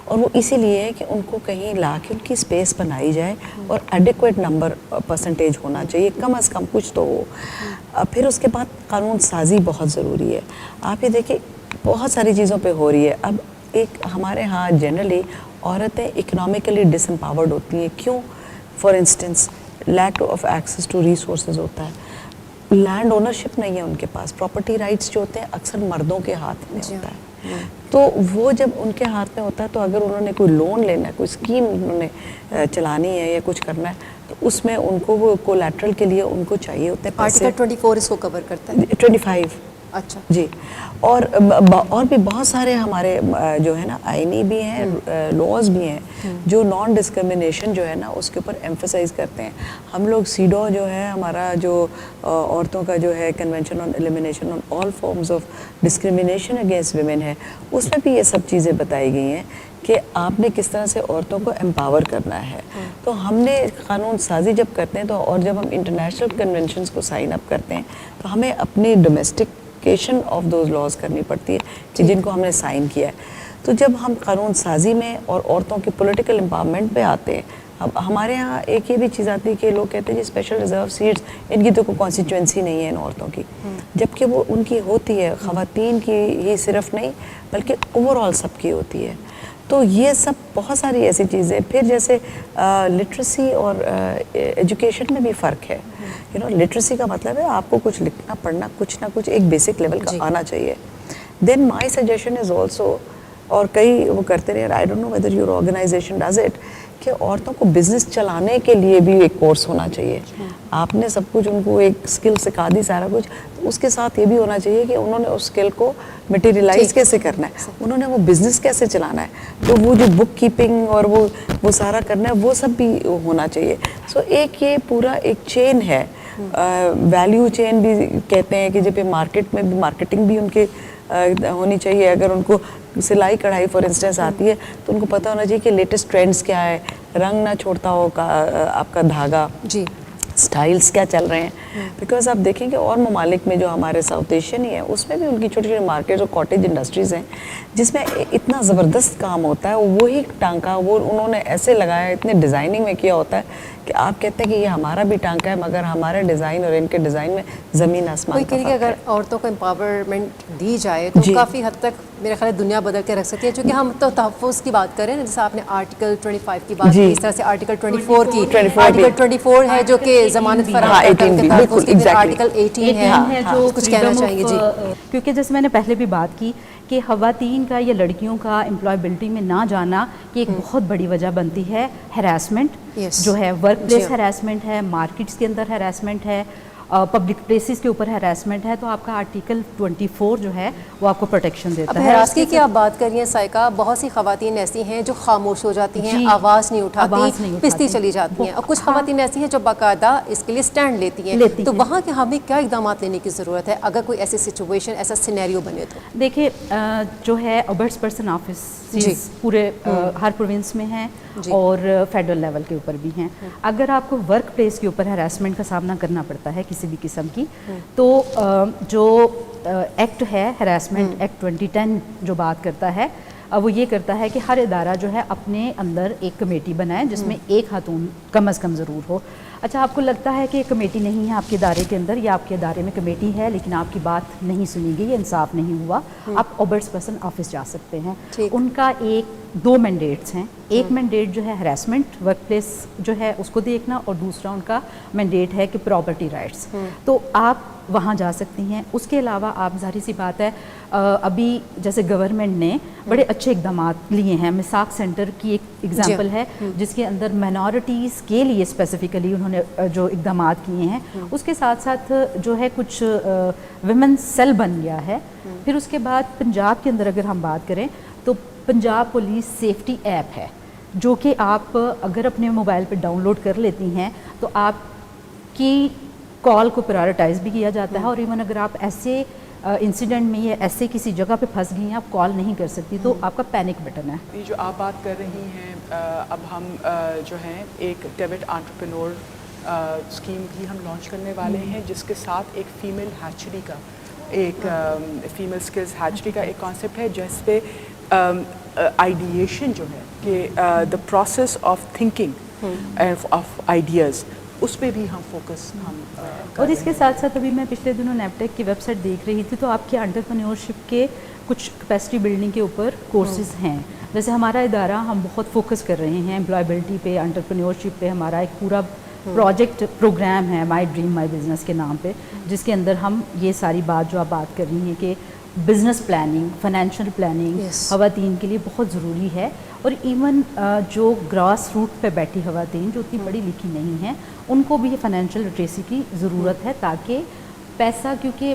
اور وہ اسی لیے ہے کہ ان کو کہیں لا کے ان کی اسپیس بنائی جائے اور ایڈیکویٹ نمبر پرسنٹیج ہونا چاہیے، کم از کم کچھ تو ہو. پھر اس کے بعد قانون سازی بہت ضروری ہے. آپ یہ دیکھیں بہت ساری چیزوں پہ ہو رہی ہے. اب ایک ہمارے ہاں جنرلی عورتیں اکنامکلی ڈس امپاورڈ ہوتی ہیں. کیوں؟ For instance lack of access to resources ہوتا ہے، لینڈ اونرشپ نہیں ہے ان کے پاس، پراپرٹی رائٹس جو ہوتے ہیں اکثر مردوں کے ہاتھ میں ہوتا ہے. تو وہ جب ان کے ہاتھ میں ہوتا ہے تو اگر انہوں نے کوئی لون لینا ہے، کوئی اسکیم انہوں نے چلانی ہے یا کچھ کرنا ہے تو اس میں ان کو وہ کولیٹرل کے لیے ان کو چاہیے ہوتے ہیں پیسے. آرٹیکل 24 اس کو کور کرتا ہے. 25 اچھا جی. اور بھی بہت سارے ہمارے جو ہے نا آئینی بھی ہیں, لاز بھی ہیں جو نان ڈسکرمنیشن جو ہے نا اس کے اوپر ایمفسائز کرتے ہیں. ہم لوگ سیڈو جو ہے ہمارا جو عورتوں کا جو ہے convention on elimination on all forms of discrimination against women ہے, اس میں بھی یہ سب چیزیں بتائی گئی ہیں کہ آپ نے کس طرح سے عورتوں کو امپاور کرنا ہے. تو ہم نے قانون سازی جب کرتے ہیں تو اور جب ہم انٹرنیشنل کنونشنز کو سائن اپ کرتے ہیں تو ہمیں اپنی ڈومیسٹکیشن آف دوز لاز کرنی پڑتی ہے کہ جن کو ہم نے سائن کیا ہے. تو جب ہم قانون سازی میں اور عورتوں کی پولیٹیکل امپاورمنٹ پہ آتے ہیں, اب ہمارے ہاں ایک یہ بھی چیز آتی ہے کہ لوگ کہتے ہیں جی اسپیشل ریزرو سیٹس ان کی تو کوئی کانسٹیچوئنسی نہیں ہے ان عورتوں کی, جبکہ وہ ان کی ہوتی ہے, خواتین کی ہی صرف نہیں بلکہ اوور آل سب کی ہوتی ہے. تو یہ سب بہت ساری ایسی چیزیں. پھر جیسے لٹریسی اور ایجوکیشن میں بھی فرق ہے. لٹریسی کا مطلب ہے آپ کو کچھ لکھنا پڑھنا کچھ نہ کچھ ایک بیسک لیول کا آنا چاہیے. دین مائی سجیشن از آلسو, اور کئی وہ کرتے رہے, I don't know whether your organisation does it, کہ عورتوں کو بزنس چلانے کے لیے بھی ایک کورس ہونا چاہیے. آپ نے سب کچھ ان کو ایک اسکل سکھا دی سارا کچھ, اس کے ساتھ یہ بھی ہونا چاہیے کہ انہوں نے اس اسکل کو مٹیریلائز کیسے کرنا ہے, انہوں نے وہ بزنس کیسے چلانا ہے, تو وہ جو بک کیپنگ اور وہ سارا کرنا ہے وہ سب بھی ہونا چاہیے. سو ایک یہ پورا ایک چین ہے, ویلیو چین بھی کہتے ہیں کہ جب مارکیٹ میں بھی مارکیٹنگ بھی ان کے ہونی چاہیے. اگر ان کو سلائی کڑھائی فار انسٹنس آتی ہے تو ان کو پتہ ہونا چاہیے کہ لیٹسٹ ٹرینڈز کیا ہے, رنگ نہ چھوڑتا ہو آپ کا دھاگا, جی سٹائلز کیا چل رہے ہیں. بیکاز آپ دیکھیں کہ اور ممالک میں جو ہمارے ساؤتھ ایشین ہی ہیں اس میں بھی ان کی چھوٹی چھوٹی مارکیٹس اور کاٹیج انڈسٹریز ہیں جس میں اتنا زبردست کام ہوتا ہے. وہی ٹانکا وہ انہوں نے ایسے لگایا, اتنے ڈیزائننگ میں کیا ہوتا ہے کہ آپ کہتے ہیں کہ یہ ہمارا بھی ٹانکا ہے, مگر ہمارے ڈیزائن اور ان کے ڈیزائن میں زمین آسمان کا فرق ہے. اگر عورتوں کو امپاورمنٹ دی جائے تو کافی حد تک میرے خیال ہے دنیا بدل کے رکھ سکتی ہے. چونکہ ہم تو تحفظ کی بات کریں نا, جیسے آپ نے آرٹیکل 25 کی بات کی, اس طرح سے آرٹیکل 24 کی, آرٹیکل 24 ہے جو کہ ضمانت فراہم کرتا ہے تحفظ کی, پھر آرٹیکل 18 ہے جو کچھ کہنا چاہیں گے. جی کیونکہ جیسے میں نے پہلے بھی بات کی کہ خواتین کا یا لڑکیوں کا امپلائبلٹی میں نہ جانا کی ایک بہت بڑی وجہ بنتی ہے ہراسمنٹ, جو ہے ورک پلیس ہراسمنٹ ہے, مارکیٹس کے اندر ہراسمنٹ ہے, پبلک پلیسز کے اوپر ہراسمنٹ ہے. تو آپ کا آرٹیکل 24 جو ہے وہ آپ کو پروٹیکشن دیتا ہے. ہراسکی کی آپ بات کر رہی ہیں سائقہ, بہت سی خواتین ایسی ہیں جو خاموش ہو جاتی ہیں, آواز نہیں اٹھاتی, پستی چلی جاتی ہیں, اور کچھ خواتین ایسی ہیں جو باقاعدہ اس کے لیے سٹینڈ لیتی ہیں. تو وہاں کے ہمیں کیا اقدامات لینے کی ضرورت ہے اگر کوئی ایسی سچویشن, ایسا سینیریو بنے تو؟ دیکھیے جو ہے اوبرس پرسن آفس پورے ہر پروونس میں ہیں اور فیڈرل لیول کے اوپر بھی ہیں. اگر آپ کو ورک پلیس کے اوپر ہراسمنٹ کا سامنا کرنا پڑتا ہے کسی بھی قسم کی, تو جو ایکٹ ہے ہراسمنٹ ایکٹ 2010 جو بات کرتا ہے وہ یہ کرتا ہے کہ ہر ادارہ جو ہے اپنے اندر ایک کمیٹی بنائے جس میں ایک خاتون کم از کم ضرور ہو. اچھا, آپ کو لگتا ہے کہ کمیٹی نہیں ہے آپ کے ادارے کے اندر, یا آپ کے ادارے میں کمیٹی ہے لیکن آپ کی بات نہیں سنی گئی, انصاف نہیں ہوا, آپ اوبرس پرسن آفس جا سکتے ہیں. ان کا دو مینڈیٹس ہیں. ایک مینڈیٹ جو ہے ہراسمنٹ ورک پلیس جو ہے اس کو دیکھنا, اور دوسرا ان کا مینڈیٹ ہے کہ پراپرٹی رائٹس. تو آپ وہاں جا سکتی ہیں. اس کے علاوہ آپ ظاہر سی بات ہے ابھی جیسے گورنمنٹ نے بڑے اچھے اقدامات لیے ہیں. مساق سینٹر کی ایک ایگزامپل ہے جس کے اندر مائنورٹیز کے لیے اسپیسیفکلی انہوں نے جو اقدامات کیے ہیں. اس کے ساتھ ساتھ جو ہے کچھ ویمن سیل بن گیا ہے. پھر اس کے بعد پنجاب کے اندر اگر ہم بات کریں تو پنجاب پولیس سیفٹی ایپ ہے جو کہ آپ اگر اپنے موبائل پہ ڈاؤن لوڈ کر لیتی ہیں تو آپ کی کال کو پرائرٹائز بھی کیا جاتا ہے. اور ایون اگر آپ ایسے انسیڈنٹ میں یا ایسے کسی جگہ پہ پھنس گئی ہیں, آپ کال نہیں کر سکتی, تو آپ کا پینک بٹن ہے. یہ جو آپ بات کر رہی ہیں, اب ہم جو ہیں ایک ڈیبٹ انٹرپرینور اسکیم بھی ہم لانچ کرنے والے ہیں جس کے ساتھ ایک فیمیل ہیچری کا ایک فیمیل اسکلز ہیچری کا ایک کانسیپٹ ہے جس پہ آئیڈیشن جو ہے کہ the process of thinking of ideas, اس پہ بھی ہم فوکس اور اس کے ساتھ ساتھ ابھی میں پچھلے دنوں نیپٹیک کی ویب سائٹ دیکھ رہی تھی, تو آپ کے انٹرپرینیورشپ کے کچھ کیپیسٹی بلڈنگ کے اوپر کورسز ہیں. جیسے ہمارا ادارہ ہم بہت فوکس کر رہے ہیں امپلائبلٹی پہ, انٹرپرینیورشپ پہ. ہمارا ایک پورا پروجیکٹ پروگرام ہے مائی ڈریم مائی بزنس کے نام پہ, جس کے اندر ہم یہ ساری بات جو آپ بات کر رہی ہیں کہ بزنس پلاننگ, فائنینشیل پلاننگ خواتین کے لیے بہت ضروری ہے. اور ایون جو گراس روٹ پہ بیٹھی خواتین جو اتنی پڑھی لکھی نہیں ہیں, ان کو بھی فائنینشیل لٹریسی کی ضرورت ہے, تاکہ پیسہ, کیونکہ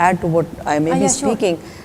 add to what I may be speaking.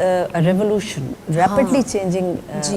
a revolution, rapidly changing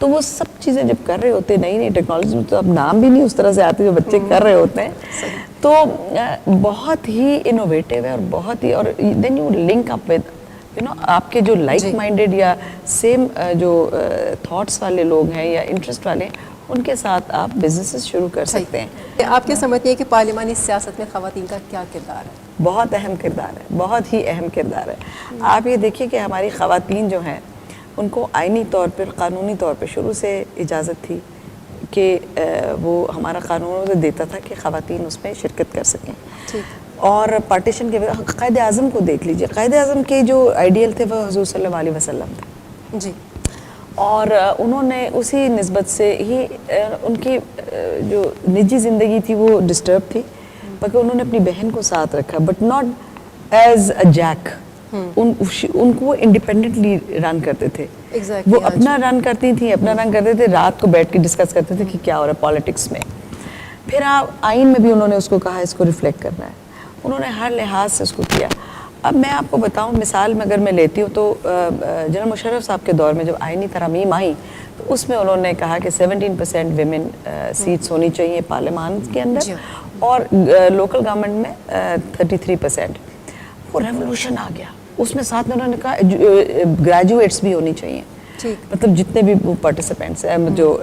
تو وہ سب چیزیں جب کر رہے ہوتے ہیں نئی نئی ٹیکنالوجی میں، تو اب نام بھی نہیں اس طرح سے آتے جو بچے کر رہے ہوتے ہیں، تو بہت ہی انوویٹیو ہے اور بہت ہی، اور then you link up with آپ کے جو لائک مائنڈیڈ یا سیم جو تھاٹس والے لوگ ہیں یا انٹرسٹ والے ہیں، ان کے ساتھ آپ بزنسز شروع کر سکتے ہیں. آپ کیا سمجھتے ہیں کہ پارلیمانی سیاست میں خواتین کا کیا کردار ہے؟ بہت اہم کردار ہے، بہت ہی اہم کردار ہے. آپ یہ دیکھیے کہ ہماری خواتین جو ہیں ان کو آئینی طور پر، قانونی طور پہ شروع سے اجازت تھی کہ وہ ہمارا قانون دیتا تھا کہ خواتین اس میں شرکت کر سکیں. اور پارٹیشن کے قائد اعظم کو دیکھ لیجئے، قائد اعظم کے جو آئیڈیل تھے وہ حضور صلی اللہ علیہ وسلم تھے جی. اور انہوں نے اسی نسبت سے ہی ان کی جو نجی زندگی تھی وہ ڈسٹرب تھی، بلکہ انہوں نے اپنی بہن کو ساتھ رکھا، but not as a jack. ان کو وہ انڈیپینڈنٹلی رن کرتے تھے. وہ اپنا رن کرتی تھیں، اپنا رن کرتے تھے، رات کو بیٹھ کے ڈسکس کرتے تھے کہ کیا ہو رہا ہے پالیٹکس میں. پھر آئین میں بھی انہوں نے اس کو کہا اس کو ریفلیکٹ کرنا ہے، انہوں نے ہر لحاظ سے اس کو کیا. اب میں آپ کو بتاؤں، مثال میں اگر میں لیتی ہوں تو جنرل مشرف صاحب کے دور میں جب آئینی ترامیم آئی تو اس میں انہوں نے کہا کہ 17% ویمن سیٹس ہونی چاہیے پارلیمان کے اندر، اور لوکل گورنمنٹ میں 33%. وہ ریولوشن آ گیا. اس میں ساتھ میں انہوں نے کہا گریجویٹس بھی ہونی چاہیے، مطلب جتنے بھی وہ پارٹیسپینٹس ہیں، جو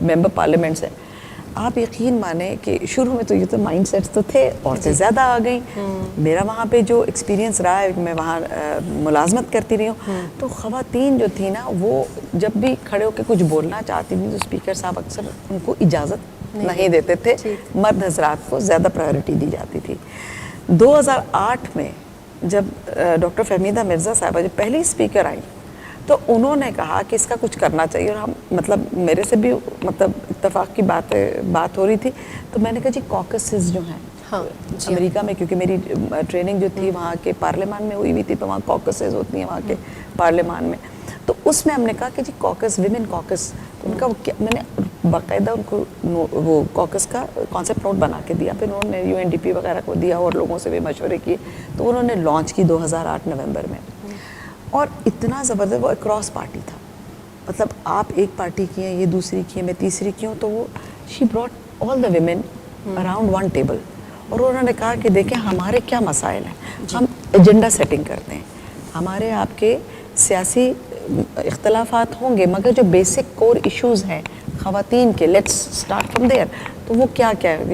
ممبر پارلیمنٹس ہیں. آپ یقین مانیں کہ شروع میں تو یہ تو مائنڈ سیٹس تو تھے، عورتیں زیادہ آ گئیں. میرا وہاں پہ جو ایکسپیرینس رہا ہے، میں وہاں ملازمت کرتی رہی ہوں، تو خواتین جو تھی نا وہ جب بھی کھڑے ہو کے کچھ بولنا چاہتی تھیں تو اسپیکر صاحب اکثر ان کو اجازت نہیں دیتے تھے. مرد حضرات کو زیادہ پرائیورٹی دی جاتی تھی. 2008 میں جب ڈاکٹر فہمیدہ مرزا صاحبہ جب پہلی اسپیکر آئی تو انہوں نے کہا کہ اس کا کچھ کرنا چاہیے. اور ہم مطلب میرے سے بھی مطلب اتفاق کی بات ہو رہی تھی، تو میں نے کہا جی کاکسز جو ہیں امریکہ میں، کیونکہ میری ٹریننگ جو تھی وہاں کے پارلیمان میں ہوئی تھی، تو وہاں کاکسز ہوتی ہیں وہاں کے پارلیمان میں. تو اس میں ہم نے کہا کہ جی کاکس، ویمن کاکس. تو ان کا میں نے باقاعدہ ان کو وہ کاکس کا کانسیپٹ نوٹ بنا کے دیا. پھر انہوں نے UNDP وغیرہ کو دیا اور لوگوں سے بھی مشورے کیے، تو انہوں نے لانچ کی 2008 نومبر میں. اور اتنا زبردست، وہ اکراس پارٹی تھا، مطلب آپ ایک پارٹی کی ہیں، یہ دوسری کی ہیں، میں تیسری کی ہوں. تو وہ she brought all the women around one table. اور انہوں نے کہا کہ دیکھیں ہمارے کیا مسائل ہیں، ہم ایجنڈا سیٹنگ کرتے ہیں. ہمارے آپ کے سیاسی اختلافات ہوں گے، مگر جو بیسک کور ایشوز ہیں خواتین کے، لیٹس اسٹارٹ فرام دیئر. تو وہ کیا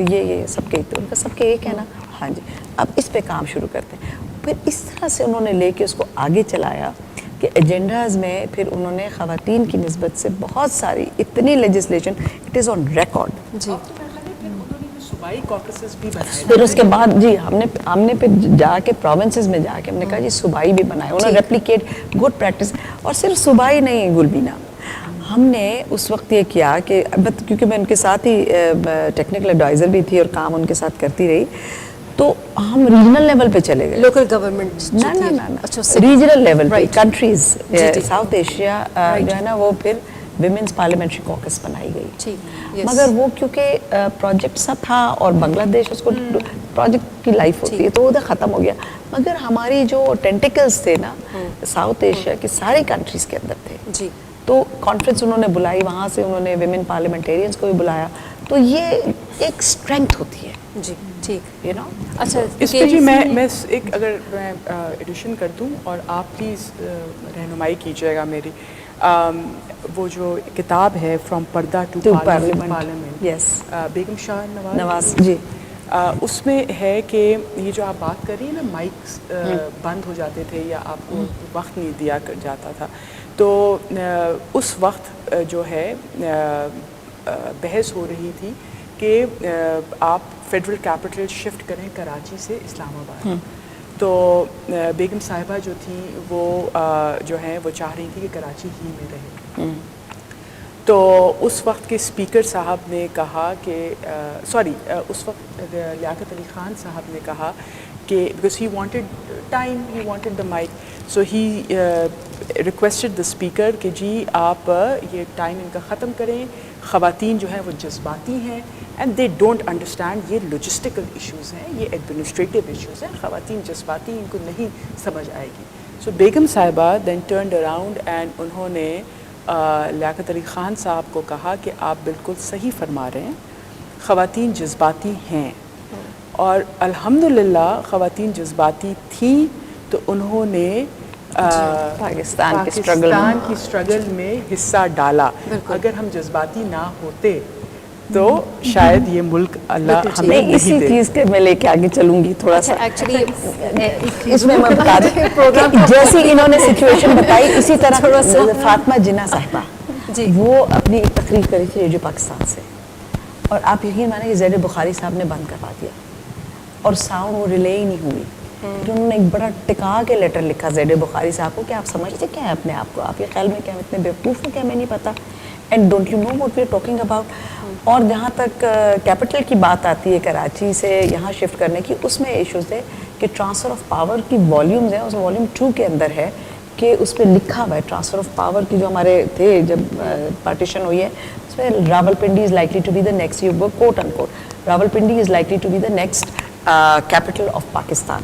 یہ سب کے ان کا سب کے ایک ہے نا. ہاں جی، اب اس پہ کام شروع کرتے ہیں. پھر اس طرح سے انہوں نے لے کے اس کو آگے چلایا کہ ایجنڈاز میں پھر انہوں نے خواتین کی نسبت سے بہت ساری اتنی legislation, it is on record. جی. صوبائی کاکسز بھی بنائے. پھر اس کے بعد جی ہم نے پھر جا کے پروونسز میں جا کے ہم نے کہا جی صوبائی بھی بنائے. انہوں نے ریپلیکیٹ گڈ پریکٹس. اور صرف صوبائی نہیں گلبینہ، ہم نے اس وقت یہ کیا کہ کیونکہ میں ان کے ساتھ ہی ٹیکنیکل ایڈوائزر بھی تھی اور کام ان کے ساتھ کرتی رہی، تو ہم ریجنل لیول پہ چلے گئے. لوکل گورنمنٹ ریجنل لیول پہ کنٹریز ساؤتھ ایشیا جو ہے نا، وہ پھر ویمنس پارلیمنٹری کوکس بنائی گئی. مگر وہ کیونکہ پروجیکٹ سا تھا اور بنگلہ دیش اس کو پروجیکٹ کی لائف ہوتی ہے تو ادھر ختم ہو گیا. مگر ہماری جو ٹینٹیکلز تھے نا ساؤتھ ایشیا کی ساری کنٹریز کے اندر تھے. جی. تو کانفرنس انہوں نے بلائی، وہاں سے انہوں نے ویمن پارلیمنٹیرینس کو بھی بلایا. تو یہ ایک اسٹرینتھ ہوتی ہے. جی ٹھیک. یو نو اچھا اس پہ جی میں ایک اگر میں ایڈیشن کر دوں اور آپ پلیز رہنمائی کیجیے گا میری. وہ جو کتاب ہے فرام پردہ ٹو پارلیمنٹ، یس، بیگم شاہ نواز جی، اس میں ہے کہ یہ جو آپ بات کر رہی ہیں نا، مائکس بند ہو جاتے تھے یا آپ کو وقت نہیں دیا جاتا تھا، تو اس وقت جو ہے بحث ہو رہی تھی کہ آپ فیڈرل کیپٹل شفٹ کریں کراچی سے اسلام آباد. تو بیگم صاحبہ جو تھیں وہ جو ہیں وہ چاہ رہی تھی کہ کراچی ہی میں رہے. تو اس وقت کے اسپیکر صاحب نے کہا کہ اس وقت لیاقت علی خان صاحب نے کہا کہ because he wanted time, he wanted the mic, so he requested the speaker کہ جی آپ یہ ٹائم ان کا ختم کریں. خواتین جو ہیں وہ جذباتی ہیں اینڈ دے ڈونٹ انڈرسٹینڈ. یہ لوجسٹیکل ایشوز ہیں، یہ ایڈمنسٹریٹو ایشوز ہیں. خواتین جذباتی، ان کو نہیں سمجھ آئے گی. سو بیگم صاحبہ دین ٹرنڈ اراؤنڈ اینڈ انہوں نے لیاقت علی خان صاحب کو کہا کہ آپ بالکل صحیح فرما رہے ہیں، خواتین جذباتی ہیں، اور الحمدللہ خواتین جذباتی تھیں تو انہوں نے پاکستان کی اسٹرگل میں حصہ ڈالا. اگر ہم جذباتی نہ ہوتے تو شاید یہ ملک اللہ ہمیں میں نہیں اسی دے. چیز کے میں لے کے آگے چلوں گی تھوڑا سا. ایکچولی اس میں بتا دوں کہ جیسی انہوں نے سچویشن بتائی اسی طرح فاطمہ جناح صاحبہ وہ اپنی ایک تقریر کری تھی ریڈیو پاکستان سے، اور آپ یقین مانیں کہ زید بخاری صاحب نے بند کروا دیا اور ساؤنڈ وہ ریلے ہی نہیں ہوئی. پھر انہوں نے ایک بڑا ٹکا کے لیٹر لکھا زید بخاری صاحب کو کہ آپ سمجھتے کیا ہے اپنے آپ کو، آپ یہ خیال میں کیا اتنے بیوقوف ہیں کہ ہمیں نہیں پتہ، and don't you know what we are talking about. اور جہاں تک کیپٹل کی بات آتی ہے کراچی سے یہاں شفٹ کرنے کی، اس میں ایشوز ہے کہ ٹرانسفر آف پاور کی والیومز ہیں، اس والیوم 2 کے اندر ہے کہ اس پہ لکھا ہوا ہے ٹرانسفر آف پاور کی جو ہمارے تھے جب پارٹیشن ہوئی ہے، اس میں Rawalpindi is likely to be the next, you quote unquote, Rawalpindi is likely to be the next capital of Pakistan.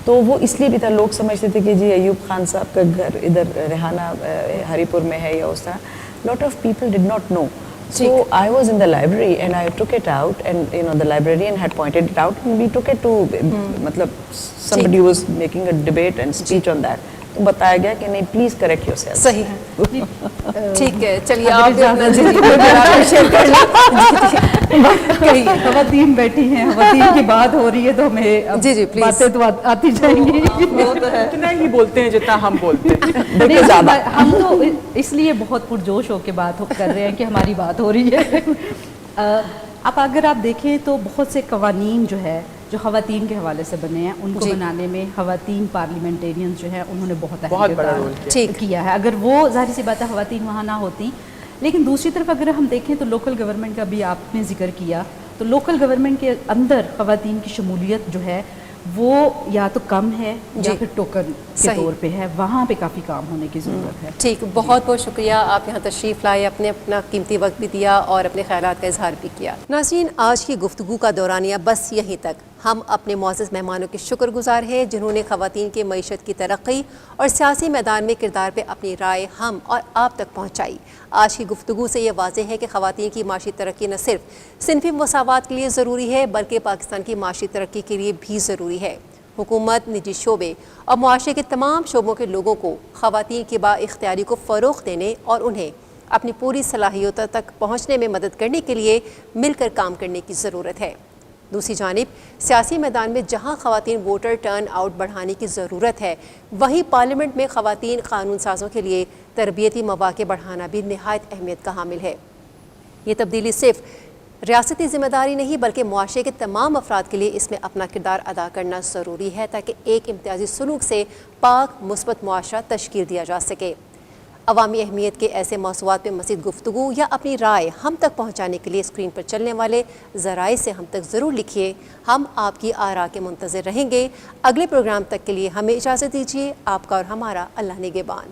تو وہ اس لیے بھی تھا، لوگ سمجھتے تھے کہ جی ایوب خان صاحب کا گھر ادھر ریحانہ ہری پور میں ہے یا اس طرح. Lot of people did not know. So I was in the library and I took it out, and you know the librarian had pointed it out and we took it to matlab somebody was making a debate and speech on that. تو بتایا گیا کہ نہیں please correct your self. صحیح ٹھیک ہے. چلیے آپ بھی اپنا ذریعہ شیئر کر لیں. خواتین بیٹھی ہیں، خواتین کی بات ہو رہی ہے تو ہمیں جی باتیں تو آتی جائیں گی. اتنا ہی بولتے ہیں جتنا ہم بولتے ہیں. ہم تو اس لیے بہت پرجوش ہو کے بات کر رہے ہیں کہ ہماری بات ہو رہی ہے. اب اگر آپ دیکھیں تو بہت سے قوانین جو ہے جو خواتین کے حوالے سے بنے ہیں، ان کو بنانے میں خواتین پارلیمنٹیرینز جو ہیں انہوں نے بہت بڑا رول کیا ہے. اگر وہ ظاہر سی بات ہے خواتین وہاں نہ ہوتی. لیکن دوسری طرف اگر ہم دیکھیں تو لوکل گورنمنٹ کا بھی آپ نے ذکر کیا، تو لوکل گورنمنٹ کے اندر خواتین کی شمولیت جو ہے وہ یا تو کم ہے یا پھر ٹوکن کے طور پہ ہے. وہاں پہ کافی کام ہونے کی ضرورت ہے. ٹھیک، بہت بہت شکریہ، آپ یہاں تشریف لائے، اپنا قیمتی وقت بھی دیا اور اپنے خیالات کا اظہار بھی کیا. ناظرین، آج کی گفتگو کا دورانیہ بس یہیں تک. ہم اپنے معزز مہمانوں کے شکر گزار ہیں جنہوں نے خواتین کی معیشت کی ترقی اور سیاسی میدان میں کردار پہ اپنی رائے ہم اور آپ تک پہنچائی. آج کی گفتگو سے یہ واضح ہے کہ خواتین کی معاشی ترقی نہ صرف صنفی مساوات کے لیے ضروری ہے بلکہ پاکستان کی معاشی ترقی کے لیے بھی ضروری ہے. حکومت، نجی شعبے اور معاشرے کے تمام شعبوں کے لوگوں کو خواتین کی با اختیاری کو فروغ دینے اور انہیں اپنی پوری صلاحیتوں تک پہنچنے میں مدد کرنے کے لیے مل کر کام کرنے کی ضرورت ہے. دوسری جانب سیاسی میدان میں جہاں خواتین ووٹر ٹرن آؤٹ بڑھانے کی ضرورت ہے، وہیں پارلیمنٹ میں خواتین قانون سازوں کے لیے تربیتی مواقع بڑھانا بھی نہایت اہمیت کا حامل ہے. یہ تبدیلی صرف ریاستی ذمہ داری نہیں بلکہ معاشرے کے تمام افراد کے لیے اس میں اپنا کردار ادا کرنا ضروری ہے تاکہ ایک امتیازی سلوک سے پاک مثبت معاشرہ تشکیل دیا جا سکے. عوامی اہمیت کے ایسے موضوعات پہ مزید گفتگو یا اپنی رائے ہم تک پہنچانے کے لیے اسکرین پر چلنے والے ذرائع سے ہم تک ضرور لکھیے. ہم آپ کی آراء کے منتظر رہیں گے. اگلے پروگرام تک کے لیے ہمیں اجازت دیجیے. آپ کا اور ہمارا اللہ نگہبان.